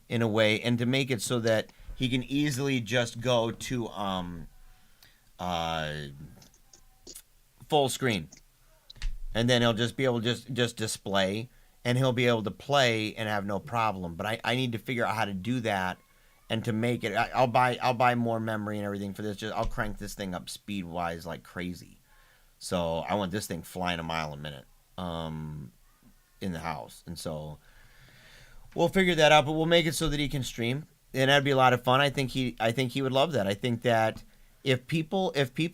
in a way and to make it so that he can easily just go to uh, full screen, and then he'll just be able to just display, and he'll be able to play and have no problem. But I need to figure out how to do that and to make it. I'll buy more memory and everything for this. Just I'll crank this thing up speed wise like crazy. So I want this thing flying a mile a minute in the house, and so we'll figure that out. But we'll make it so that he can stream, and that'd be a lot of fun. I think he would love that. I think that if people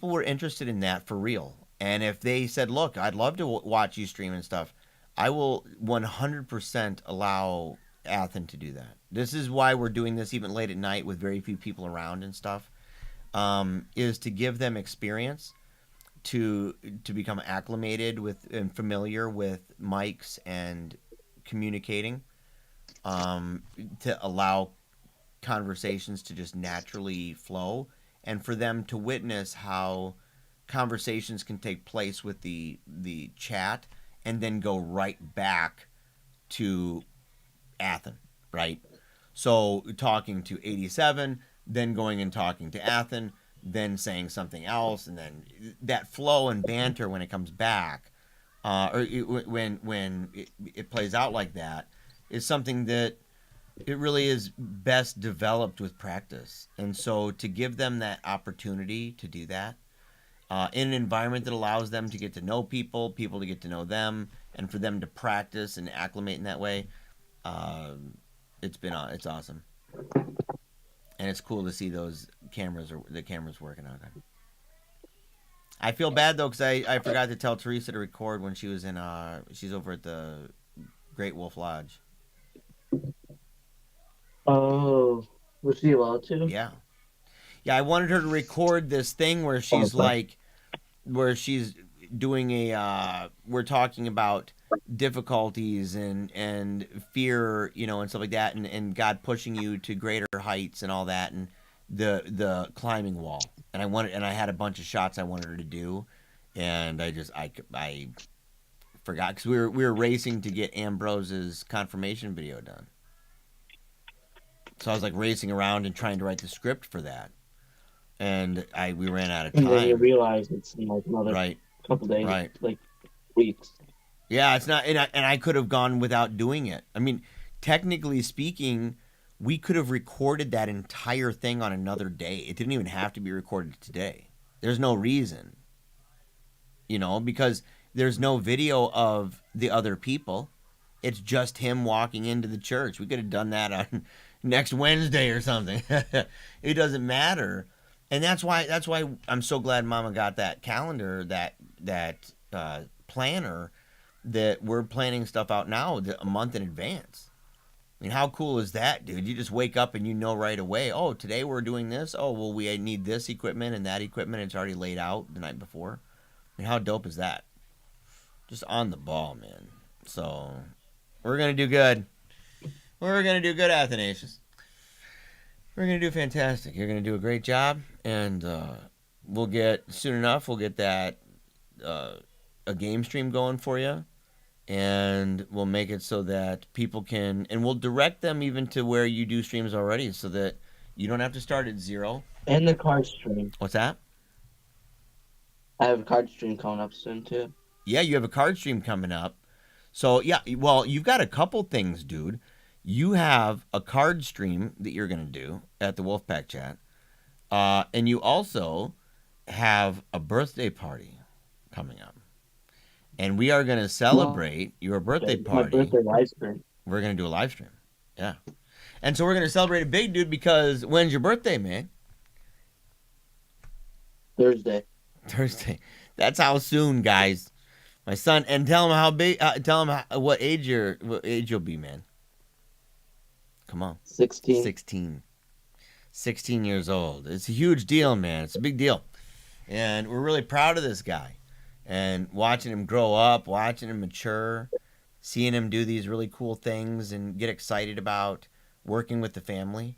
were interested in that for real, and if they said, "Look, I'd love to watch you stream and stuff," I will 100% allow Athen to do that. This is why we're doing this even late at night with very few people around and stuff. is to give them experience to become acclimated with and familiar with mics and communicating, um, to allow conversations to just naturally flow, and for them to witness how conversations can take place with the chat and then go right back to Athen, right? So talking to 87, then going and talking to Athen, then saying something else, and then that flow and banter when it comes back, when it plays out like that, is something that it really is best developed with practice. And so to give them that opportunity to do that, in an environment that allows them to get to know people, people to get to know them, and for them to practice and acclimate in that way, it's awesome, and it's cool to see those cameras or the cameras working out there. I feel bad though because I forgot to tell Teresa to record when she was in she's over at the Great Wolf Lodge. Oh, was she allowed to? Yeah, yeah. I wanted her to record this thing where Oh, she's like, where she's doing a we're talking about difficulties and fear, and stuff like that, and God pushing you to greater heights and all that, and the climbing wall. And I had a bunch of shots I wanted her to do, and I forgot because we were racing to get Ambrose's confirmation video done. So I was like racing around and trying to write the script for that, and we ran out of and then you time. realize it's in like another Right, couple days, right. like weeks. Yeah, it's not, and I could have gone without doing it. I mean, technically speaking, we could have recorded that entire thing on another day. It didn't even have to be recorded today. There's no reason, because there's no video of the other people. It's just him walking into the church. We could have done that on next Wednesday or something. It doesn't matter, and that's why I'm so glad Mama got that calendar, that planner, that we're planning stuff out now a month in advance. I mean, how cool is that, dude? You just wake up and you know right away, oh, today we're doing this. Oh, well, we need this equipment and that equipment. It's already laid out the night before. I mean, how dope is that? Just on the ball, man. So, we're going to do good. We're going to do good, Athanasius. We're going to do fantastic. You're going to do a great job. And we'll get that a game stream going for you, and we'll make it so that people can, and we'll direct them even to where you do streams already, so that you don't have to start at zero. And the card stream. What's that? I have a card stream coming up soon too. Yeah, you have a card stream coming up. So yeah, well, you've got a couple things, dude. You have a card stream that you're gonna do at the Wolfpack Chat, and you also have a birthday party coming up. And we are going to celebrate your birthday party. My birthday live stream. We're going to do a live stream. Yeah. And so we're going to celebrate a big, dude, because when's your birthday, man? Thursday. That's how soon, guys. My son, and tell him how big, what age you'll be, man. Come on. 16. 16 years old. It's a huge deal, man. It's a big deal. And we're really proud of this guy. And watching him grow up, watching him mature, seeing him do these really cool things and get excited about working with the family.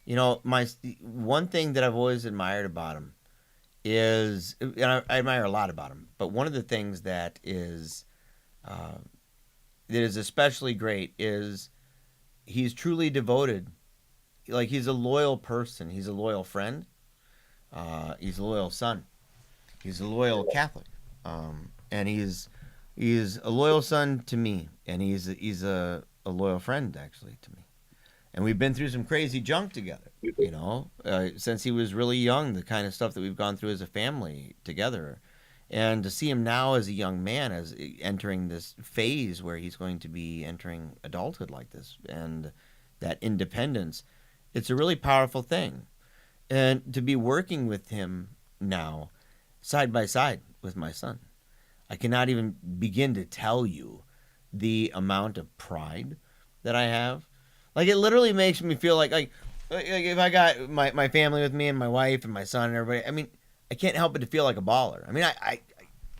My one thing that I've always admired about him is, and I admire a lot about him, but one of the things that is especially great is he's truly devoted. Like, he's a loyal person. He's a loyal friend. He's a loyal son. He's a loyal Catholic. And he's a loyal son to me, and he's a loyal friend, actually, to me. And we've been through some crazy junk together, since he was really young, the kind of stuff that we've gone through as a family together. And to see him now as a young man, as entering this phase where he's going to be entering adulthood like this, and that independence, it's a really powerful thing. And to be working with him now, side by side with my son, I cannot even begin to tell you the amount of pride that I have. Like, it literally makes me feel like Like if I got my family with me and my wife and my son and everybody, I mean, I can't help but to feel like a baller. I mean, I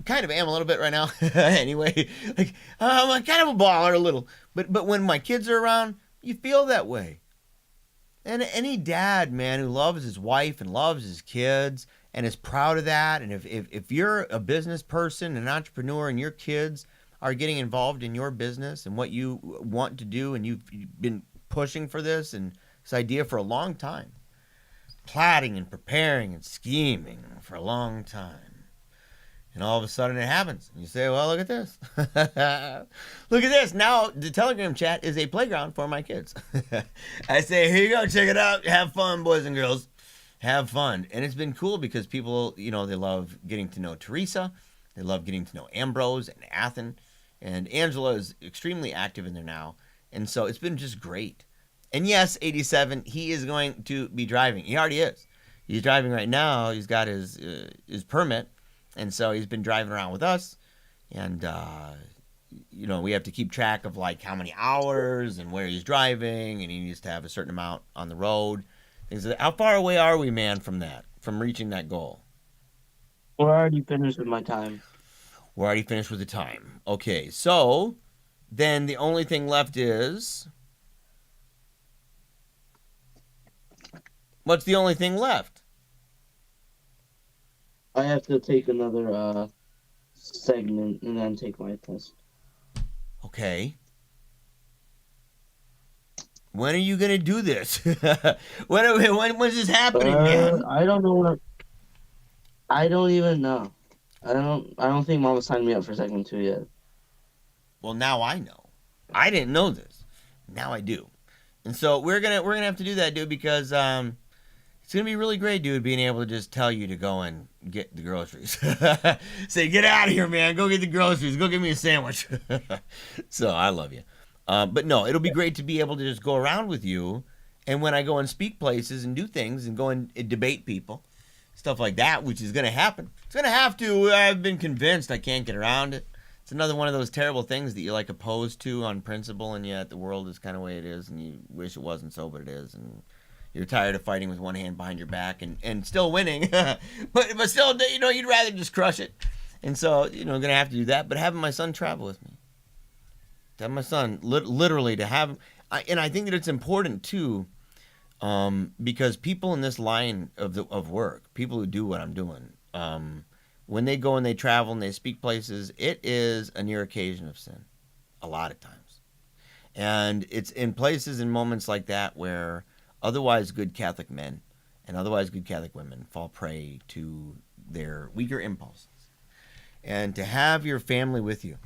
kind of am a little bit right now. Anyway, like I'm kind of a baller a little, but when my kids are around, you feel that way. And any dad, man, who loves his wife and loves his kids and is proud of that, and if you're a business person, an entrepreneur, and your kids are getting involved in your business and what you want to do, and you've been pushing for this idea for a long time, plotting and preparing and scheming for a long time. And all of a sudden it happens. And you say, well, look at this. Look at this. Now the Telegram chat is a playground for my kids. I say, here you go. Check it out. Have fun, boys and girls. Have fun. And it's been cool because people, they love getting to know Teresa. They love getting to know Ambrose and Athen. And Angela is extremely active in there now. And so it's been just great. And yes, 87, he is going to be driving. He already is. He's driving right now. He's got his permit. And so he's been driving around with us. And, we have to keep track of like how many hours and where he's driving. And he needs to have a certain amount on the road. Things like that. How far away are we, man, from reaching that goal? We're already finished with my time. We're already finished with the time. Okay, so then the only thing left is... What's the only thing left? I have to take another segment and then take my test. Okay. When are you gonna do this? When's this happening, man? I don't know. I don't even know. I don't think Mama signed me up for segment 2 yet. Well, now I know. I didn't know this. Now I do. And so we're gonna have to do that, dude, because it's going to be really great, dude, being able to just tell you to go and get the groceries. Say, get out of here, man. Go get the groceries. Go get me a sandwich. So I love you. But no, it'll be great to be able to just go around with you. And when I go and speak places and do things and go and debate people, stuff like that, which is going to happen. It's going to have to. I've been convinced I can't get around it. It's another one of those terrible things that you're like opposed to on principle, and yet the world is kind of the way it is, and you wish it wasn't so, but it is. And you're tired of fighting with one hand behind your back and still winning. but still, you'd rather just crush it. And so, I'm going to have to do that. But having my son travel with me. To have my son, literally, to have... And I think that it's important, too, because people in this line of work, people who do what I'm doing, when they go and they travel and they speak places, it is a near occasion of sin. A lot of times. And it's in places and moments like that where... otherwise good Catholic men and otherwise good Catholic women fall prey to their weaker impulses. And to have your family with you,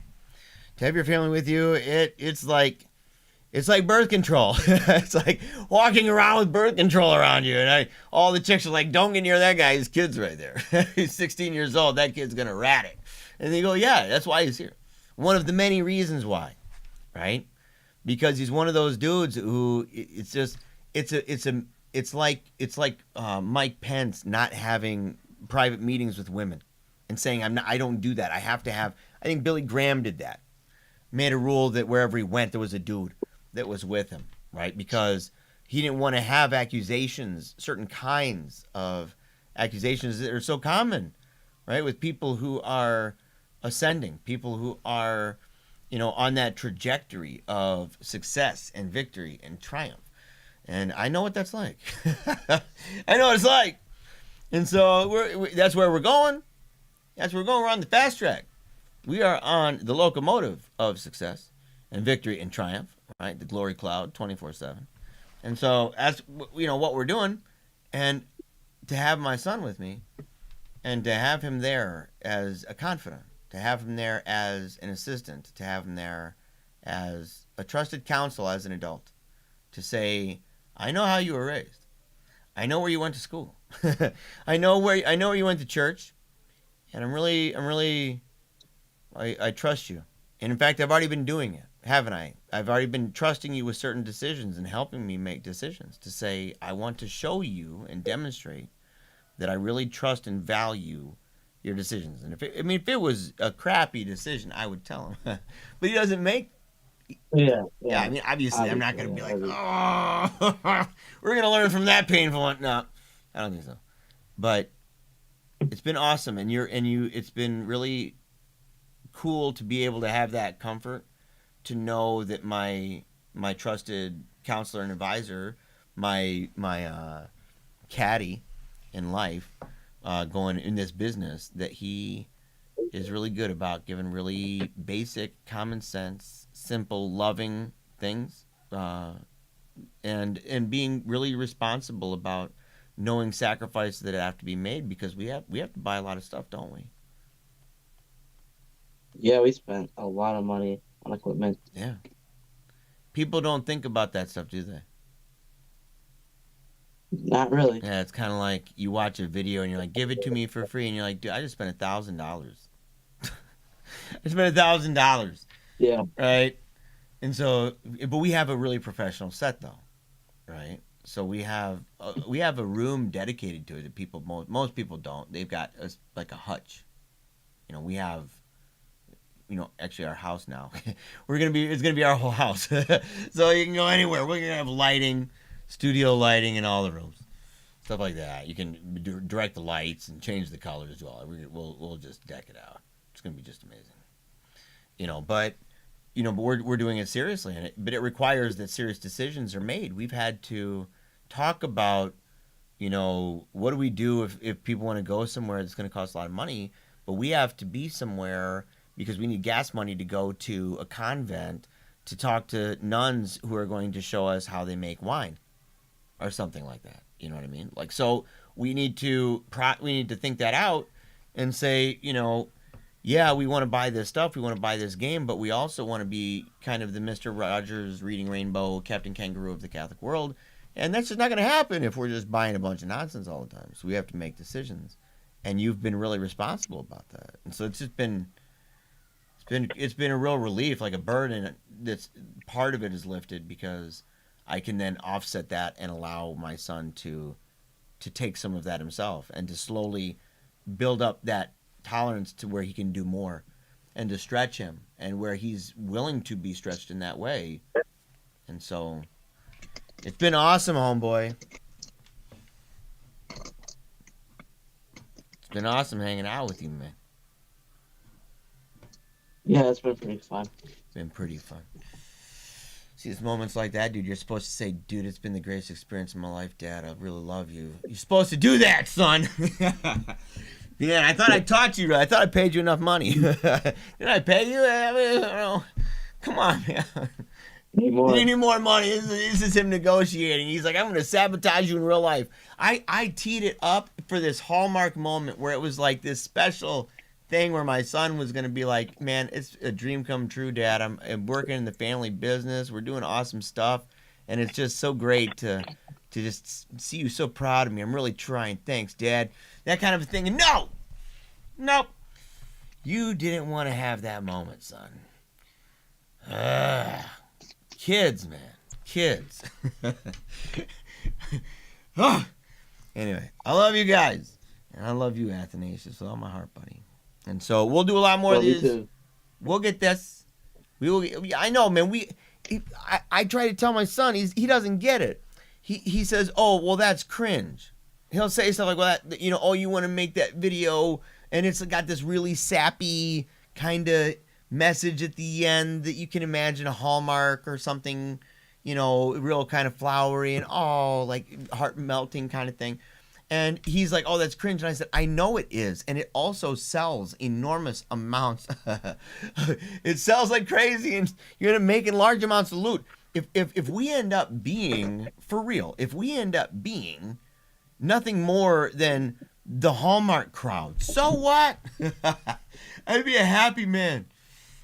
it's like birth control. It's like walking around with birth control around you. And all the chicks are like, don't get near that guy. His kid's right there. He's 16 years old. That kid's going to rat it. And they go, yeah, that's why he's here. One of the many reasons why, right? Because he's one of those dudes who it's just... It's like Mike Pence not having private meetings with women and saying I don't do that. I have to have. I think Billy Graham did that. Made a rule that wherever he went there was a dude that was with him, right? Because he didn't want to have accusations, certain kinds of accusations that are so common, right? With people who are ascending, people who are, on that trajectory of success and victory and triumph. And I know what that's like. I know what it's like. And so that's where we're going. That's where we're going. We're on the fast track. We are on the locomotive of success and victory and triumph, right? The glory cloud 24/7. And so that's, what we're doing. And to have my son with me and to have him there as a confidant, to have him there as an assistant, to have him there as a trusted counsel as an adult, to say, I know how you were raised. I know where you went to school. I know where you went to church, and I trust you. And in fact, I've already been doing it, haven't I? I've already been trusting you with certain decisions and helping me make decisions to say, I want to show you and demonstrate that I really trust and value your decisions. And if it was a crappy decision, I would tell him. But he doesn't make Yeah, Yeah, yeah. I mean, obviously, I'm not Obviously, gonna yeah. be like, oh, we're gonna learn from that painful one. No, I don't think so. But it's been awesome, and it's been really cool to be able to have that comfort, to know that my trusted counselor and advisor, my caddy in life, going in this business, that he is really good about giving really basic, common sense, simple, loving things, and being really responsible about knowing sacrifices that have to be made, because we have to buy a lot of stuff, don't we? Yeah, we spent a lot of money on equipment. Yeah. People don't think about that stuff, do they? Not really. Yeah, it's kind of like you watch a video and you're like, "Give it to me for free," and you're like, "Dude, I just spent $1,000. I spent $1,000, Yeah. right?" And so, but we have a really professional set, though, right? So we have a room dedicated to it that most people don't. They've got like a hutch. We have, actually our house now. It's gonna be our whole house, so you can go anywhere. We're gonna have lighting, studio lighting in all the rooms, stuff like that. You can direct the lights and change the colors as well. We'll just deck it out. It's gonna be just amazing. But we're doing it seriously, but it requires that serious decisions are made. We've had to talk about, what do we do if people want to go somewhere that's going to cost a lot of money, but we have to be somewhere because we need gas money to go to a convent to talk to nuns who are going to show us how they make wine or something like that. You know what I mean? Like, so we need to think that out and say, yeah, we want to buy this stuff, we want to buy this game, but we also want to be kind of the Mr. Rogers, Reading Rainbow, Captain Kangaroo of the Catholic world. And that's just not going to happen if we're just buying a bunch of nonsense all the time. So we have to make decisions. And you've been really responsible about that. And so it's been a real relief, like a burden that's part of it is lifted, because I can then offset that and allow my son to take some of that himself and to slowly build up that tolerance to where he can do more, and to stretch him, and where he's willing to be stretched in that way. And so it's been awesome, homeboy. It's been awesome hanging out with you, man. Yeah, it's been pretty fun. It's been pretty fun. See, it's moments like that, dude. You're supposed to say, "Dude, it's been the greatest experience of my life, Dad. I really love you." You're supposed to do that, son. Yeah, I thought I taught you. I thought I paid you enough money. Did I pay you? I mean, come on, man. Need more. You need more money. This is him negotiating. He's like, "I'm going to sabotage you in real life." I teed it up for this Hallmark moment where it was like this special thing where my son was going to be like, "Man, it's a dream come true, Dad. I'm working in the family business. We're doing awesome stuff. And it's just so great to just see you so proud of me. I'm really trying. Thanks, Dad." That kind of a thing. And no! Nope. You didn't want to have that moment, son. Kids, man. Kids. Anyway, I love you guys. And I love you, Athanasius, with all my heart, buddy. And so we'll do a lot more of these. Too. We'll get this. I know, man. I try to tell my son. He doesn't get it. He says, "Oh, well, that's cringe." He'll say stuff like, "Well, oh, you want to make that video, and it's got this really sappy kind of message at the end that you can imagine a Hallmark or something, real kind of flowery and like heart melting kind of thing." And he's like, "Oh, that's cringe." And I said, "I know it is. And it also sells enormous amounts." It sells like crazy, and you're going to make large amounts of loot. If we end up being, for real, if we end up being nothing more than the Hallmark crowd, so what? I'd be a happy man.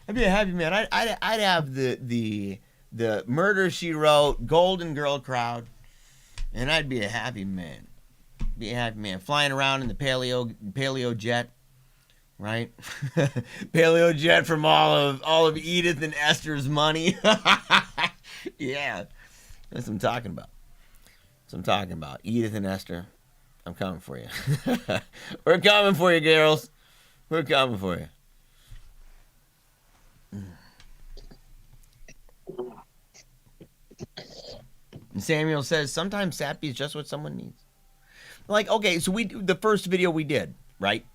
I'd have the Murder, She Wrote, Golden Girl crowd, and I'd be a happy man. Be a happy man. Flying around in the paleo jet, right? Paleo jet from all of Edith and Esther's money. Yeah, that's what I'm talking about. Edith and Esther, I'm coming for you. We're coming for you, girls. We're coming for you. And Samuel says, sometimes sappy is just what someone needs. Like, okay, so the first video we did, right?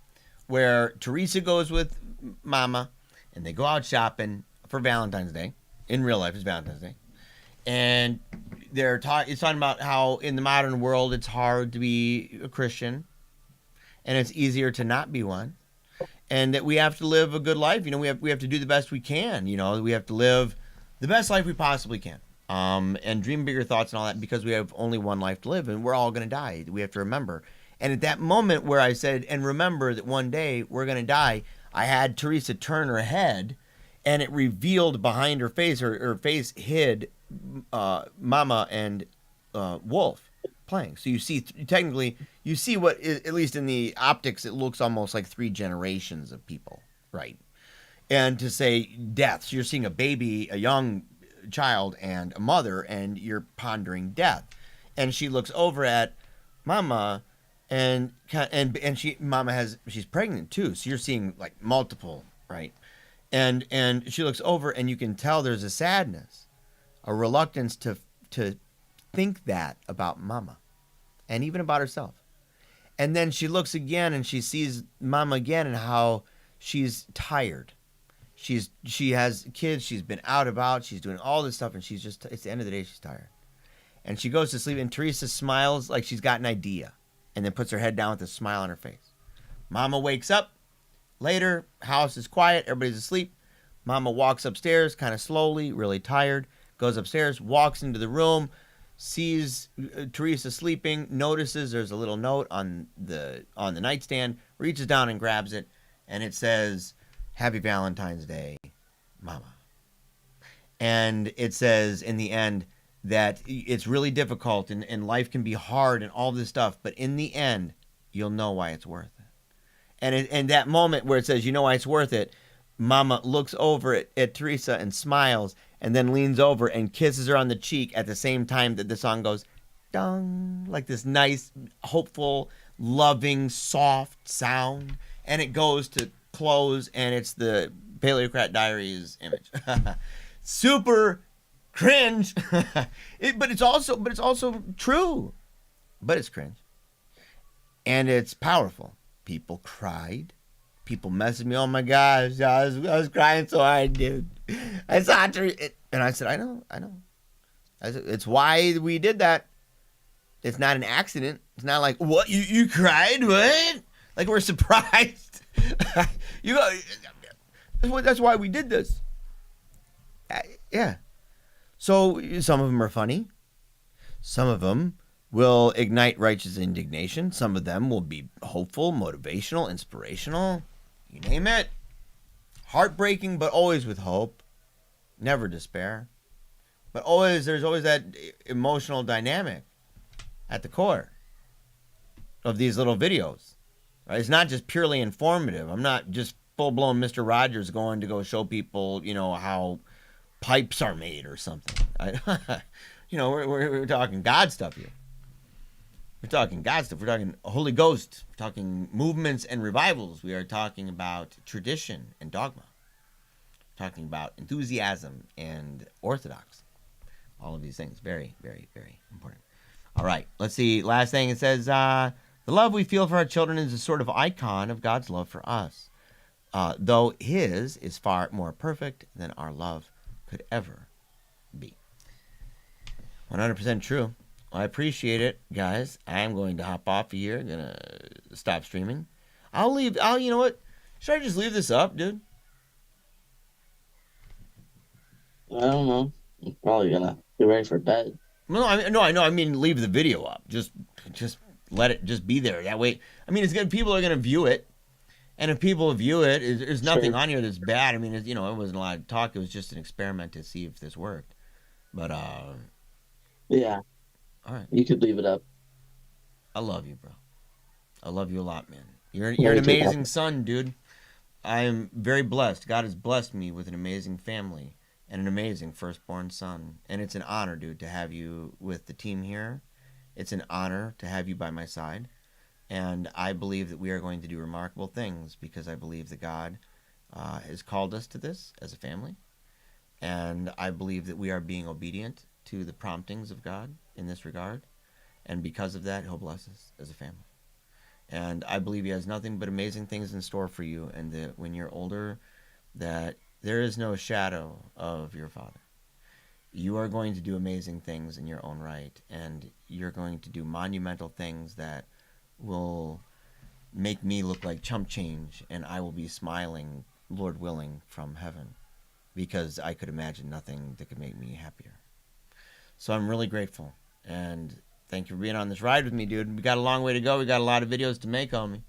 Where Teresa goes with Mama and they go out shopping for Valentine's Day. In real life, it's Valentine's Day. And it's talking about how in the modern world it's hard to be a Christian and it's easier to not be one. And that we have to live a good life. You know, we have to do the best we can. You know, we have to live the best life we possibly can. And dream bigger thoughts and all that, because we have only one life to live and we're all going to die. We have to remember. And at that moment where I said, and remember that one day we're going to die, I had Teresa turn her head and it revealed behind her face, her face hid Mama and Wolf playing. So you see, technically, you see what, at least in the optics, it looks almost like 3 generations of people, right? And to say death, so you're seeing a baby, a young child, and a mother, and you're pondering death. And she looks over at Mama, and she's pregnant too, so you're seeing like multiple, right? And she looks over, and you can tell there's a sadness, a reluctance to think that about Mama, and even about herself. And then she looks again, and she sees Mama again, and how she's tired. She has kids. She's been out about. She's doing all this stuff, and she's just. It's the end of the day. She's tired, and she goes to sleep. And Teresa smiles like she's got an idea, and then puts her head down with a smile on her face. Mama wakes up later. House is quiet. Everybody's asleep. Mama walks upstairs, kind of slowly, really tired. Goes upstairs, walks into the room, sees Teresa sleeping. Notices there's a little note on the nightstand. Reaches down and grabs it, and it says, "Happy Valentine's Day, Mama." And it says in the end that it's really difficult and life can be hard and all this stuff, but in the end, you'll know why it's worth it. And that moment where it says, you know why it's worth it, Mama looks over at Teresa and smiles, and then leans over and kisses her on the cheek at the same time that the song goes, dong, like this nice, hopeful, loving, soft sound. And it goes to close, and it's the Paleocrat Diaries image. Super cringe. But it's also true. But it's cringe. And it's powerful. People cried. People messaged me, oh my gosh, I was crying so hard, dude. I saw it. And I said, I know. I said, it's why we did that. It's not an accident. It's not like, what, you cried? What? Like we're surprised. That's why we did this. Yeah. So some of them are funny. Some of them will ignite righteous indignation. Some of them will be hopeful, motivational, inspirational. You name it. Heartbreaking, but always with hope. Never despair. But there's always that emotional dynamic at the core of these little videos. Right? It's not just purely informative. I'm not just full-blown Mr. Rogers going to go show people, how pipes are made or something. We're talking God stuff here. We're talking God stuff. We're talking Holy Ghost. We're talking movements and revivals. We are talking about tradition and dogma. We're talking about enthusiasm and orthodoxy. All of these things. Very, very, very important. All right. Let's see. Last thing it says, the love we feel for our children is a sort of icon of God's love for us. Though His is far more perfect than our love could ever be. 100% true. I appreciate it, guys. I'm going to hop off of here. I'm going to stop streaming. You know what? Should I just leave this up, dude? I don't know. I'm probably gonna get ready for bed. I mean, leave the video up. Just let it just be there. That way, I mean, it's good. People are gonna view it, and if people view it, there's nothing on here that's bad. I mean, it wasn't a lot of talk. It was just an experiment to see if this worked. But yeah. All right. You could leave it up. I love you, bro. I love you a lot, man. You're an amazing son, dude. I am very blessed. God has blessed me with an amazing family and an amazing firstborn son. And it's an honor, dude, to have you with the team here. It's an honor to have you by my side. And I believe that we are going to do remarkable things because I believe that God has called us to this as a family. And I believe that we are being obedient to the promptings of God in this regard. And because of that, he'll bless us as a family. And I believe he has nothing but amazing things in store for you. And that when you're older, that there is no shadow of your father. You are going to do amazing things in your own right. And you're going to do monumental things that will make me look like chump change. And I will be smiling, Lord willing, from heaven. Because I could imagine nothing that could make me happier. So I'm really grateful. And thank you for being on this ride with me, dude. We got a long way to go. We got a lot of videos to make on me.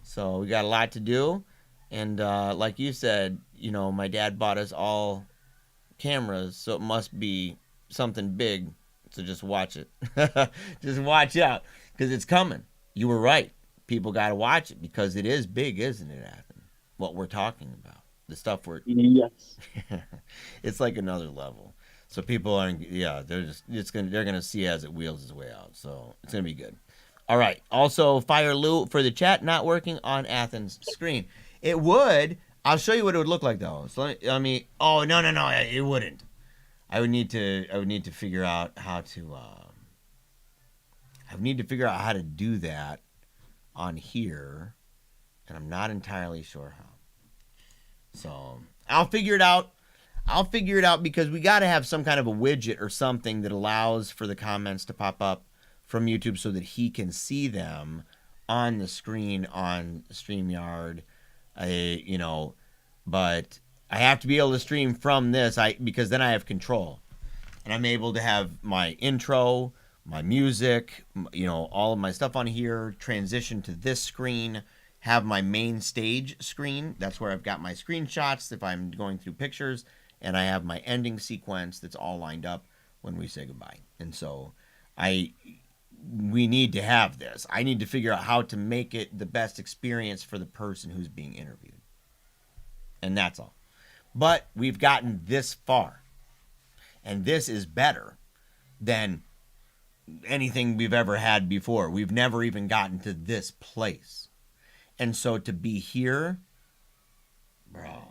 So we got a lot to do. And like you said, you know, my dad bought us all cameras, so it must be something big. So just watch it. Just watch out, because it's coming. You were right. People got to watch it, because it is big, isn't it, Athen? What we're talking about. The stuff we're... Yes. It's like another level. So people are, they're gonna see as it wheels its way out. So it's gonna be good. All right. Also, Fire Lou for the chat not working on Athen's screen. It would. I'll show you what it would look like though. So let me. Oh no, it wouldn't. I would need to figure out how to. I would need to figure out how to do that on here, and I'm not entirely sure how. So I'll figure it out. Because we got to have some kind of a widget or something that allows for the comments to pop up from YouTube so that he can see them on the screen on StreamYard. But I have to be able to stream from this because then I have control. And I'm able to have my intro, my music, all of my stuff on here, transition to this screen, have my main stage screen. That's where I've got my screenshots if I'm going through pictures. And I have my ending sequence that's all lined up when we say goodbye. And so we need to have this. I need to figure out how to make it the best experience for the person who's being interviewed. And that's all. But we've gotten this far. And this is better than anything we've ever had before. We've never even gotten to this place. And so to be here, bro,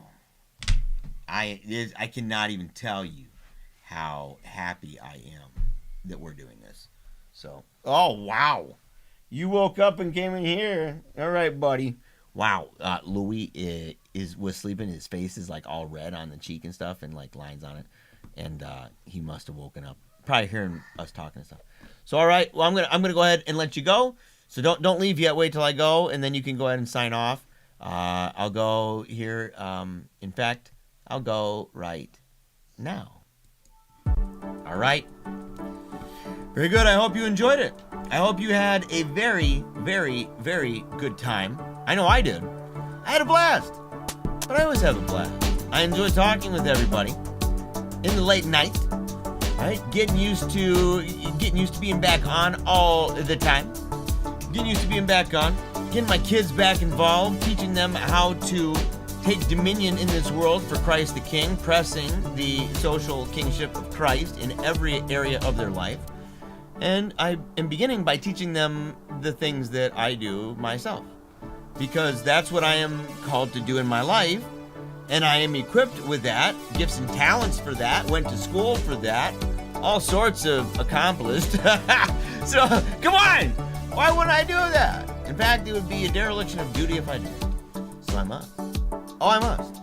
I cannot even tell you how happy I am that we're doing this. So, oh, wow. You woke up and came in here. All right, buddy. Wow. Louis was sleeping. His face is like all red on the cheek and stuff and like lines on it. And he must have woken up. Probably hearing us talking and stuff. So, all right. Well, I'm gonna go ahead and let you go. So don't leave yet. Wait till I go, and then you can go ahead and sign off. I'll go here. In fact, I'll go right now. All right. Very good. I hope you enjoyed it. I hope you had a very, very, very good time. I know I did. I had a blast. But I always have a blast. I enjoy talking with everybody in the late night. Right? Getting used to being back on all the time. Getting used to being back on. Getting my kids back involved. Teaching them how to take dominion in this world for Christ the King, pressing the social kingship of Christ in every area of their life. And I am beginning by teaching them the things that I do myself. Because that's what I am called to do in my life. And I am equipped with that, gifts and talents for that, went to school for that, all sorts of accomplished. So, come on! Why wouldn't I do that? In fact, it would be a dereliction of duty if I didn't. So I must. Oh, I must.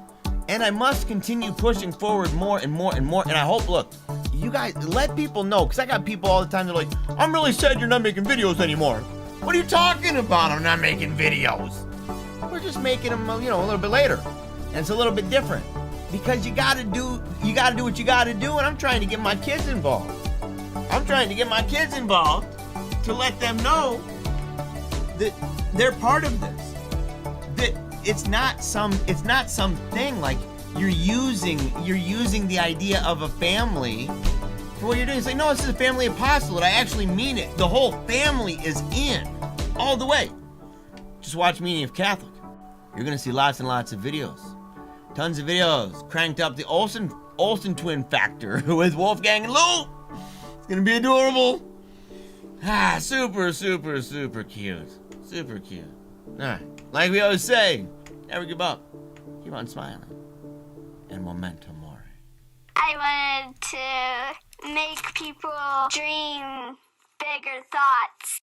And I must continue pushing forward more and more and more. And I hope, look, you guys, let people know. Because I got people all the time that are like, I'm really sad you're not making videos anymore. What are you talking about? I'm not making videos. We're just making them, a little bit later. And it's a little bit different. Because you gotta do what you gotta do. And I'm trying to get my kids involved. I'm trying to get my kids involved to let them know that they're part of this. That it's not something like you're using the idea of a family for what you're doing. It's like, no, this is a family apostolate. I actually mean it. The whole family is in all the way. Just watch Meaning of Catholic. You're gonna see lots and lots of videos. Tons of videos. Cranked up the Olsen twin factor with Wolfgang and Lou. It's gonna be adorable. Super, super, super cute. Super cute. Alright. Like we always say, never give up. Keep on smiling. And memento mori. I wanted to make people dream bigger thoughts.